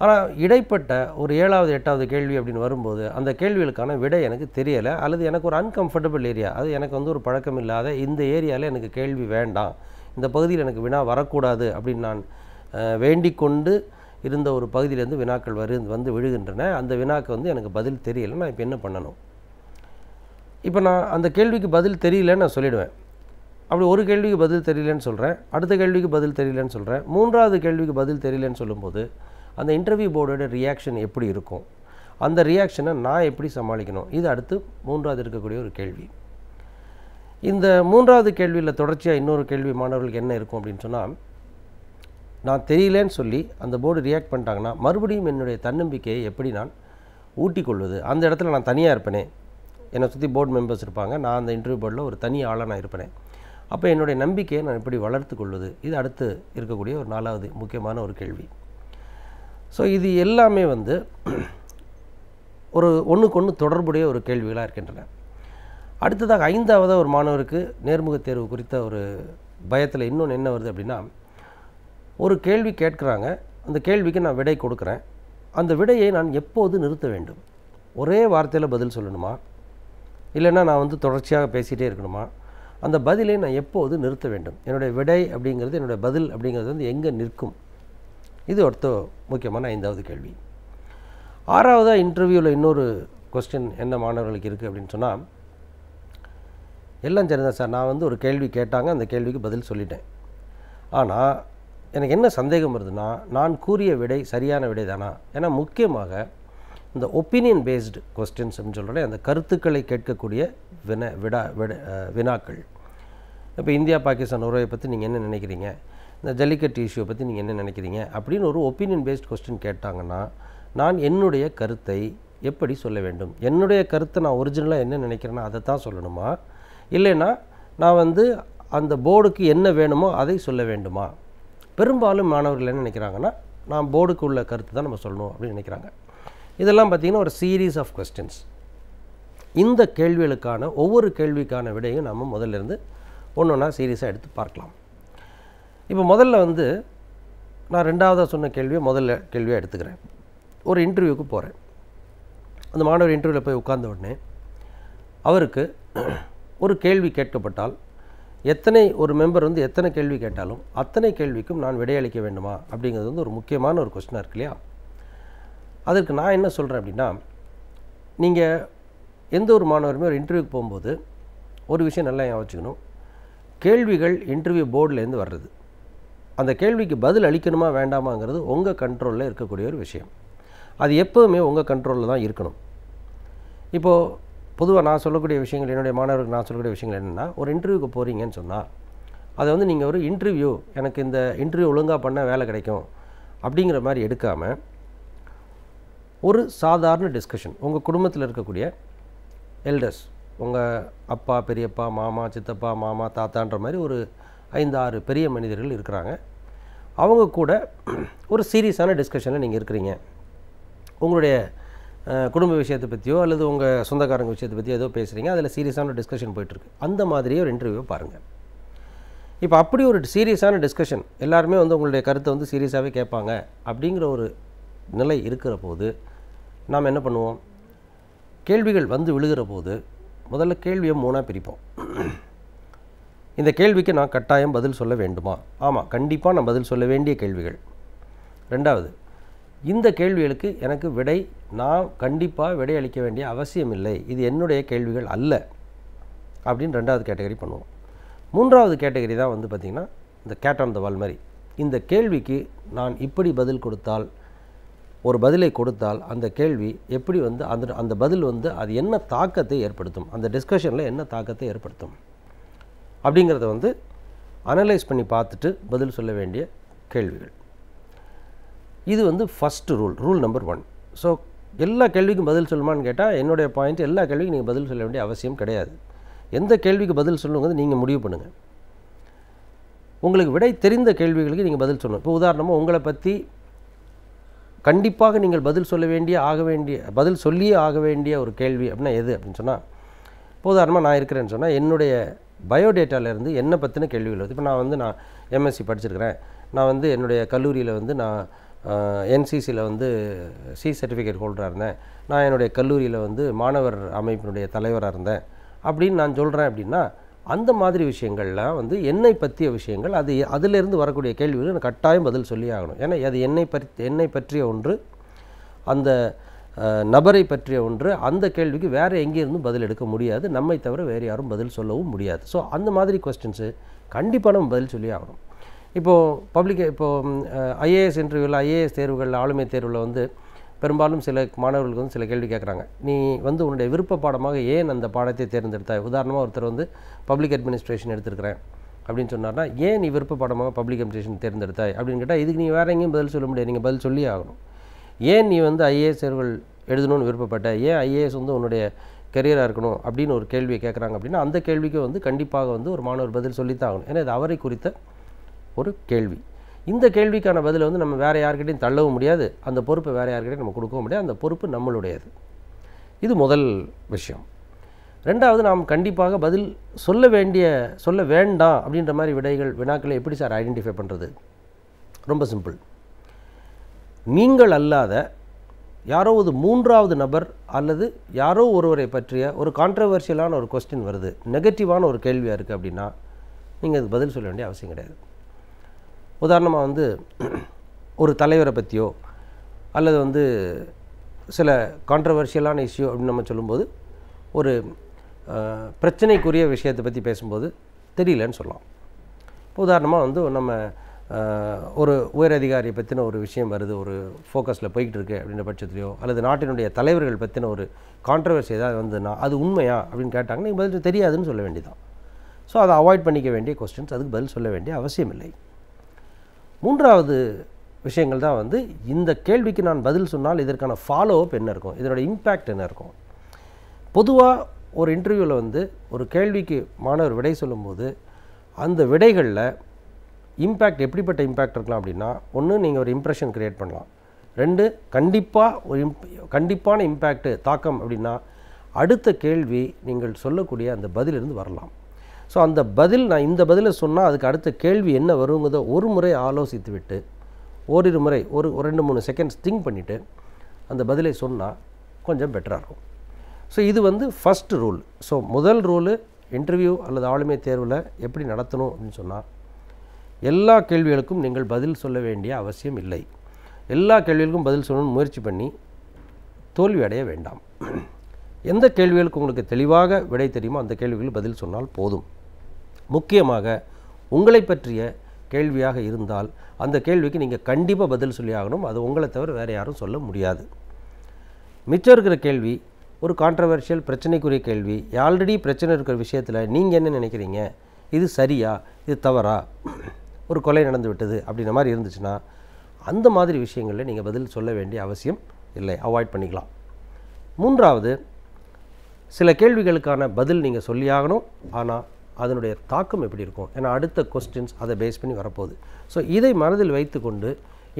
ஆனால் இடைப்பட்ட ஒரு 7வது 8வது கேள்வி அப்படின்னு வரும்போது அந்த கேள்விகளுக்கான விடை எனக்கு தெரியலை, அல்லது எனக்கு ஒரு அன்கம்ஃபர்டபுள் ஏரியா, அது எனக்கு வந்து ஒரு பழக்கம் இல்லாத இந்த ஏரியாவில் எனக்கு கேள்வி வேண்டாம், இந்த பகுதியில் எனக்கு வினா வரக்கூடாது அப்படின்னு நான் வேண்டிக் கொண்டு இருந்த ஒரு பகுதியிலேருந்து வினாக்கள் வந்து விழுகின்றன. அந்த வினாக்கு வந்து எனக்கு பதில் தெரியலை, நான் இப்போ என்ன பண்ணணும்? இப்போ நான் அந்த கேள்விக்கு பதில் தெரியலன்னு நான் சொல்லிவிடுவேன். அப்படி ஒரு கேள்விக்கு பதில் தெரியலன்னு சொல்கிறேன், அடுத்த கேள்விக்கு பதில் தெரியலன்னு சொல்கிறேன், 3வது கேள்விக்கு பதில் தெரியலன்னு சொல்லும்போது அந்த இன்டர்வியூ போர்டோட ரியாக்ஷன் எப்படி இருக்கும், அந்த ரியாக்ஷனை நான் எப்படி சமாளிக்கணும், இது அடுத்து 3வது இருக்கக்கூடிய ஒரு கேள்வி. இந்த 3வது கேள்வியில் தொடர்ச்சியாக இன்னொரு கேள்வி மாணவர்களுக்கு என்ன இருக்கும் அப்படின்னு சொன்னால், நான் தெரியலேன்னு சொல்லி அந்த போர்டு ரியாக்ட் பண்ணிட்டாங்கன்னா மறுபடியும் என்னுடைய தன்னம்பிக்கையை எப்படி நான் ஊட்டிக்கொள்வது? அந்த இடத்துல நான் தனியாக இருப்பேனே, என்னை சுற்றி போர்டு மெம்பர்ஸ் இருப்பாங்க, நான் அந்த இன்டர்வியூ போர்டில் ஒரு தனி ஆளாக நான் இருப்பேனே, அப்போ என்னுடைய நம்பிக்கையை நான் எப்படி வளர்த்து கொள்வது? இது அடுத்து இருக்கக்கூடிய ஒரு 4வது முக்கியமான ஒரு கேள்வி. ஸோ இது எல்லாமே வந்து ஒரு ஒன்றுக்கு ஒன்று தொடர்புடைய ஒரு கேள்விகளாக இருக்கின்றன. அடுத்ததாக 5வது ஒரு மாணவருக்கு நேர்முகத் தேர்வு குறித்த ஒரு பயத்தில் இன்னொன்று என்ன வருது அப்படின்னா, ஒரு கேள்வி கேட்குறாங்க, அந்த கேள்விக்கு நான் விடை கொடுக்குறேன், அந்த விடையை நான் எப்போது நிறுத்த வேண்டும்? ஒரே வார்த்தையில் பதில் சொல்லணுமா, இல்லைன்னா நான் வந்து தொடர்ச்சியாக பேசிகிட்டே இருக்கணுமா? அந்த பதிலை நான் எப்போது நிறுத்த வேண்டும்? என்னுடைய விடை அப்படிங்கிறது, என்னுடைய பதில் அப்படிங்கிறது வந்து எங்கே நிற்கும்? இது ஒருத்த முக்கியமான 5வது கேள்வி. 6வதாக இன்டர்வியூவில் இன்னொரு கொஸ்டின் என்ன மாணவர்களுக்கு இருக்குது அப்படின்னு சொன்னால், எல்லாம் சரிதான் சார், நான் வந்து ஒரு கேள்வி கேட்டாங்க, அந்த கேள்விக்கு பதில் சொல்லிட்டேன், ஆனால் எனக்கு என்ன சந்தேகம் வருதுன்னா, நான் கூறிய விடை சரியான விடை தானா? ஏன்னா முக்கியமாக இந்த ஒப்பீனியன் பேஸ்டு கொஸ்டின்ஸ் அப்படின்னு சொல்கிறேன், அந்த கருத்துக்களை கேட்கக்கூடிய வினாக்கள். இப்போ இந்தியா பாகிஸ்தான் உறவை பற்றி நீங்கள் என்ன நினைக்கிறீங்க, இந்த ஜல்லிக்கட்டு இஷ்யூவை பற்றி நீங்கள் என்ன நினைக்கிறீங்க அப்படின்னு ஒரு ஒப்பீனியன் பேஸ்ட் கொஸ்டின் கேட்டாங்கன்னா, நான் என்னுடைய கருத்தை எப்படி சொல்ல வேண்டும்? என்னுடைய கருத்தை நான் ஒரிஜினலாக என்ன நினைக்கிறேன்னா அதை தான் சொல்லணுமா, இல்லைன்னா நான் வந்து அந்த போர்டுக்கு என்ன வேணுமோ அதை சொல்ல வேண்டுமா? பெரும்பாலும் மாணவர்கள் என்ன நினைக்கிறாங்கன்னா, நான் போர்டுக்கு உள்ள கருத்து தான் நம்ம சொல்லணும் அப்படின்னு நினைக்கிறாங்க. இதெல்லாம் பார்த்திங்கன்னா ஒரு சீரீஸ் ஆஃப் கொஸ்டின்ஸ். இந்த கேள்விகளுக்கான ஒவ்வொரு கேள்விக்கான விடையும் நம்ம முதல்ல இருந்து ஒன்று ஒன்றா சீரியஸாக எடுத்து பார்க்கலாம். இப்போ முதல்ல வந்து நான் 2வதாக சொன்ன கேள்வியை முதல்ல கேள்வியாக எடுத்துக்கிறேன். ஒரு இன்டர்வியூக்கு போகிறேன், அந்த மாணவர் இன்டர்வியூவில் போய் உட்கார்ந்த உடனே அவருக்கு ஒரு கேள்வி கேட்கப்பட்டால் ஒரு மெம்பர் வந்து எத்தனை கேள்வி கேட்டாலும் அத்தனை கேள்விக்கும் நான் விடையளிக்க வேண்டுமா அப்படிங்கிறது வந்து ஒரு முக்கியமான ஒரு கொஸ்டினாக இருக்கு இல்லையா? அதற்கு நான் என்ன சொல்கிறேன் அப்படின்னா, நீங்கள் எந்த ஒரு மாணவருமே ஒரு இன்டர்வியூக்கு போகும்போது ஒரு விஷயம் நல்லா வச்சுக்கணும், கேள்விகள் இன்டர்வியூ போர்டிலேருந்து வர்றது, அந்த கேள்விக்கு பதில் அளிக்கணுமா வேண்டாமாங்கிறது உங்கள் கண்ட்ரோலில் இருக்கக்கூடிய ஒரு விஷயம். அது எப்போவுமே உங்கள் கண்ட்ரோலில் தான் இருக்கணும். இப்போது பொதுவாக நான் சொல்லக்கூடிய விஷயங்கள், என்னுடைய மாணவர்களுக்கு நான் சொல்லக்கூடிய விஷயங்கள் என்னென்னா, ஒரு இன்டர்வியூக்கு போகிறீங்கன்னு சொன்னால் அதை வந்து நீங்கள் ஒரு இன்டர்வியூ, எனக்கு இந்த இன்டர்வியூ ஒழுங்காக பண்ண வேலை கிடைக்கும் அப்படிங்கிற மாதிரி எடுக்காமல், ஒரு சாதாரண டிஸ்கஷன், உங்கள் குடும்பத்தில் இருக்கக்கூடிய எல்டர்ஸ், உங்கள் அப்பா, பெரியப்பா, மாமா, சித்தப்பா, மாமா, தாத்தான்ற மாதிரி ஒரு 5-6 பெரிய மனிதர்கள் இருக்கிறாங்க, அவங்க கூட ஒரு சீரியஸான டிஸ்கஷனில் நீங்கள் இருக்கிறீங்க, உங்களுடைய குடும்ப விஷயத்தை பற்றியோ அல்லது உங்கள் சொந்தக்காரங்க விஷயத்தை பற்றியோ ஏதோ பேசுகிறீங்க, அதில் சீரியஸான டிஸ்கஷன் போயிட்டுருக்கு. அந்த மாதிரியே ஒரு இன்டர்வியூவை பாருங்கள். இப்போ அப்படி ஒரு சீரியஸான டிஸ்கஷன், எல்லாருமே வந்து உங்களுடைய கருத்தை வந்து சீரியஸாகவே கேட்பாங்க அப்படிங்கிற ஒரு நிலை இருக்கிற போது நாம் என்ன பண்ணுவோம்? கேள்விகள் வந்து விழுகிற போது முதல்ல கேள்வியை 3ஆக பிரிப்போம். இந்த கேள்விக்கு நான் கட்டாயம் பதில் சொல்ல வேண்டுமா? ஆமாம், கண்டிப்பாக நான் பதில் சொல்ல வேண்டிய கேள்விகள். 2வது, இந்த கேள்விகளுக்கு எனக்கு விடை, நான் கண்டிப்பாக விடை அளிக்க வேண்டிய அவசியம் இல்லை, இது என்னுடைய கேள்விகள் அல்ல அப்படின்னு 2வது கேட்டகரி பண்ணுவோம். 3வது கேட்டகரி தான் வந்து பார்த்திங்கன்னா இந்த கேட் ஆன் த வால் மாதிரி, இந்த கேள்விக்கு நான் இப்படி பதில் கொடுத்தால், ஒரு பதிலை கொடுத்தால் அந்த கேள்வி எப்படி வந்து அந்த பதில் வந்து அது என்ன தாக்கத்தை ஏற்படுத்தும், அந்த டிஸ்கஷனில் என்ன தாக்கத்தை ஏற்படுத்தும் அப்படிங்கிறத வந்து அனலைஸ் பண்ணி பார்த்துட்டு பதில் சொல்ல வேண்டிய கேள்விகள். இது வந்து ஃபஸ்ட்டு ரூல் நம்பர் 1. ஸோ எல்லா கேள்விக்கும் பதில் சொல்லுமான்னு கேட்டால் என்னுடைய பாயிண்ட், எல்லா கேள்விக்கும் நீங்கள் பதில் சொல்ல வேண்டிய அவசியம் கிடையாது. எந்த கேள்விக்கு பதில் சொல்லுங்கிறது நீங்கள் முடிவு பண்ணுங்கள். உங்களுக்கு விடை தெரிந்த கேள்விகளுக்கு நீங்கள் பதில் சொல்லணும். இப்போ உதாரணமாக உங்களை பற்றி கண்டிப்பாக நீங்கள் பதில் சொல்லியே ஆக வேண்டிய ஒரு கேள்வி அப்படின்னா எது அப்படின்னு சொன்னால், இப்போ உதாரணமாக நான் இருக்கிறேன்னு சொன்னால் என்னுடைய பயோடேட்டாவிலேருந்து என்னை பற்றின கேள்விகள் வருது. இப்போ நான் எம்எஸ்சி படிச்சிருக்கிறேன், நான் வந்து என்னுடைய கல்லூரியில் வந்து நான் என்சிசியில் வந்து சி சர்டிஃபிகேட் ஹோல்டராக இருந்தேன், நான் என்னுடைய கல்லூரியில் வந்து மாணவர் அமைப்பினுடைய தலைவராக இருந்தேன் அப்படின்னு நான் சொல்கிறேன் அப்படின்னா, அந்த மாதிரி விஷயங்கள்லாம் வந்து என்னை பற்றிய விஷயங்கள், அது அதிலிருந்து வரக்கூடிய கேள்விகள் நான் கட்டாயம் பதில் சொல்லி ஆகணும். ஏன்னா அது என்னை பற்றிய ஒன்று, அந்த நபரை பற்றிய ஒன்று. அந்த கேள்விக்கு வேறு எங்கேருந்தும் பதில் எடுக்க முடியாது, நம்மை தவிர வேறு யாரும் பதில் சொல்லவும் முடியாது. ஸோ அந்த மாதிரி கொஸ்டின்ஸு கண்டிப்பாக நம்ம பதில் சொல்லி ஆகணும். இப்போது ஐஏஎஸ் இன்டர்வியூவில், ஐஏஎஸ் தேர்வுகளில், ஆளுமை தேர்வில் வந்து பெரும்பாலும் சில மாணவர்களுக்கு வந்து சில கேள்வி கேட்குறாங்க. நீ வந்து உன்னுடைய விருப்ப பாடமாக ஏன் அந்த பாடத்தை தேர்ந்தெடுத்தாய்? உதாரணமாக ஒருத்தர் வந்து பப்ளிக் அட்மினிஸ்ட்ரேஷன் எடுத்துருக்கிறேன் அப்படின்னு சொன்னார்னா, ஏன் நீ விருப்ப பாடமாக பப்ளிக் அட்மினிஸ்ட்ரேஷன் தேர்ந்தெடுத்தாய் அப்படின்னு கேட்டால், இதுக்கு நீ வேறு எங்கேயும் பதில் சொல்ல முடியாது, நீங்கள் பதில் சொல்லி ஆகணும். ஏன் நீ வந்து ஐஏஎஸ் தேர்வுகள் எழுதணும்னு விருப்பப்பட்ட, ஏன் ஐஏஎஸ் வந்து உன்னுடைய கெரியராக இருக்கணும் அப்படின்னு ஒரு கேள்வியை கேட்குறாங்க அப்படின்னா, அந்த கேள்விக்கு வந்து கண்டிப்பாக வந்து ஒரு மாணவர் பதில் சொல்லித்தான் ஆகணும். ஏன்னா இது அவரை குறித்த ஒரு கேள்வி. இந்த கேள்விக்கான பதிலை வந்து நம்ம வேறு யார்கிட்டையும் தள்ளவும் முடியாது, அந்த பொறுப்பை வேறு யார்கிட்டையும் நம்ம கொடுக்கவும் முடியாது, அந்த பொறுப்பு நம்மளுடையது. இது முதல் விஷயம். ரெண்டாவது, நாம் கண்டிப்பாக பதில் சொல்ல வேண்டாம் அப்படின்ற மாதிரி வினாக்களை எப்படி சார் ஐடென்டிஃபை பண்ணுறது? ரொம்ப சிம்பிள். நீங்கள் அல்லாத யாரோ ஒரு மூன்றாவது நபர் அல்லது யாரோ ஒருவரை பற்றிய ஒரு கான்ட்ரவர்ஷியலான ஒரு கொஸ்டின் வருது, நெகட்டிவான ஒரு கேள்வியாக இருக்குது அப்படின்னா, நீங்கள் அதுக்கு பதில் சொல்ல வேண்டிய அவசியம் கிடையாது. உதாரணமாக வந்து ஒரு தலைவரை பற்றியோ அல்லது வந்து சில கான்ட்ரவர்ஷியலான இஷ்யூ அப்படின்னு நம்ம சொல்லும்போது, ஒரு பிரச்சனைக்குரிய விஷயத்தை பற்றி பேசும்போது தெரியலன்னு சொல்லலாம். உதாரணமாக வந்து நம்ம ஒரு உயர் அதிகாரியை பற்றின ஒரு விஷயம் வருது, ஒரு ஃபோக்கஸில் போய்கிட்டு இருக்கு அப்படின்ற பட்சத்துலையோ, அல்லது நாட்டினுடைய தலைவர்கள் பற்றின ஒரு கான்ட்ரவர்சி ஏதாவது வந்ததுன்னா அது உண்மையா அப்படின்னு கேட்டாங்கன்னா நீங்கள் பதில் தெரியாதுன்னு சொல்ல வேண்டியதான். ஸோ அதை அவாய்ட் பண்ணிக்க வேண்டிய கொஸ்டின்ஸ், அதுக்கு பதில் சொல்ல வேண்டிய அவசியம் இல்லை. மூன்றாவது விஷயங்கள் தான் வந்து, இந்த கேள்விக்கு நான் பதில் சொன்னால் இதற்கான ஃபாலோ அப் என்ன இருக்கும், இதனோட இம்பேக்ட் என்ன இருக்கும். பொதுவாக ஒரு இன்டர்வியூவில் வந்து ஒரு கேள்விக்கு மாணவர் விடை சொல்லும்போது அந்த விடைகளில் இம்பேக்ட் எப்படிப்பட்ட இம்பேக்ட் இருக்கலாம் அப்படின்னா, ஒன்று நீங்கள் ஒரு இம்ப்ரெஷன் க்ரியேட் பண்ணலாம், ரெண்டு கண்டிப்பான இம்பேக்ட் தாக்கம் அப்படின்னா அடுத்த கேள்வி நீங்கள் சொல்லக்கூடிய அந்த பதிலிருந்து வரலாம். ஸோ அந்த பதில், நான் இந்த பதிலை சொன்னால் அதுக்கு அடுத்த கேள்வி என்ன வருங்கிறத ஒரு முறை ஆலோசித்து விட்டு ஓரிரு முறை ஒரு 2-3 செகண்ட்ஸ் திங்க் பண்ணிவிட்டு அந்த பதிலை சொன்னால் கொஞ்சம் பெட்டராக இருக்கும். ஸோ இது வந்து ஃபஸ்ட் ரூல். ஸோ முதல் ரூலு, இன்டர்வியூ அல்லது ஆளுமை தேர்வில் எப்படி நடத்தணும் அப்படின்னு சொன்னால், எல்லா கேள்விகளுக்கும் நீங்கள் பதில் சொல்ல வேண்டிய அவசியம் இல்லை. எல்லா கேள்விகளுக்கும் பதில் சொல்லணும்னு முயற்சி பண்ணி தோல்வி அடைய வேண்டாம். எந்த கேள்விகளுக்கு உங்களுக்கு தெளிவாக விடை தெரியுமோ அந்த கேள்விகளுக்கு பதில் சொன்னால் போதும். முக்கியமாக உங்களை பற்றிய கேள்வியாக இருந்தால் அந்த கேள்விக்கு நீங்கள் கண்டிப்பாக பதில் சொல்லி ஆகணும். அது உங்களை தவிர வேறு யாரும் சொல்ல முடியாது. மிச்சம் இருக்கிற கேள்வி ஒரு கான்ட்ரவர்ஷியல் பிரச்சனைக்குரிய கேள்வி, ஆல்ரெடி பிரச்சனை இருக்கிற விஷயத்தில் நீங்கள் என்ன நினைக்கிறீங்க, இது சரியா இது தவறா, ஒரு கொலை நடந்து விட்டது அப்படின்ற மாதிரி இருந்துச்சுன்னா அந்த மாதிரி விஷயங்களில் நீங்கள் பதில் சொல்ல வேண்டிய அவசியம் இல்லை, அவாய்ட் பண்ணிக்கலாம். மூன்றாவது, சில கேள்விகளுக்கான பதில் நீங்கள் சொல்லியாகணும், ஆனால் அதனுடைய தாக்கம் எப்படி இருக்கும், ஏன்னா அடுத்த கொஸ்டின்ஸ் அதை பேஸ் பண்ணி வரப்போகுது. ஸோ இதை மனதில் வைத்து கொண்டு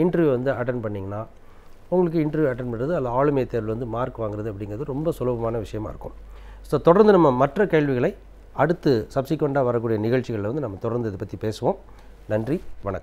இன்டர்வியூ வந்து அட்டன் பண்ணிங்கன்னா உங்களுக்கு இன்டர்வியூ அட்டன் பண்ணுறது அல்ல ஆளுமை தேர்வில் வந்து மார்க் வாங்குறது அப்படிங்கிறது ரொம்ப சுலபமான விஷயமா இருக்கும். ஸோ தொடர்ந்து நம்ம மற்ற கேள்விகளை அடுத்து சப்சிக்வெண்ட்டாக வரக்கூடிய நிகழ்ச்சிகளில் வந்து நம்ம தொடர்ந்து இதை பற்றி பேசுவோம். நன்றி, வணக்கம்.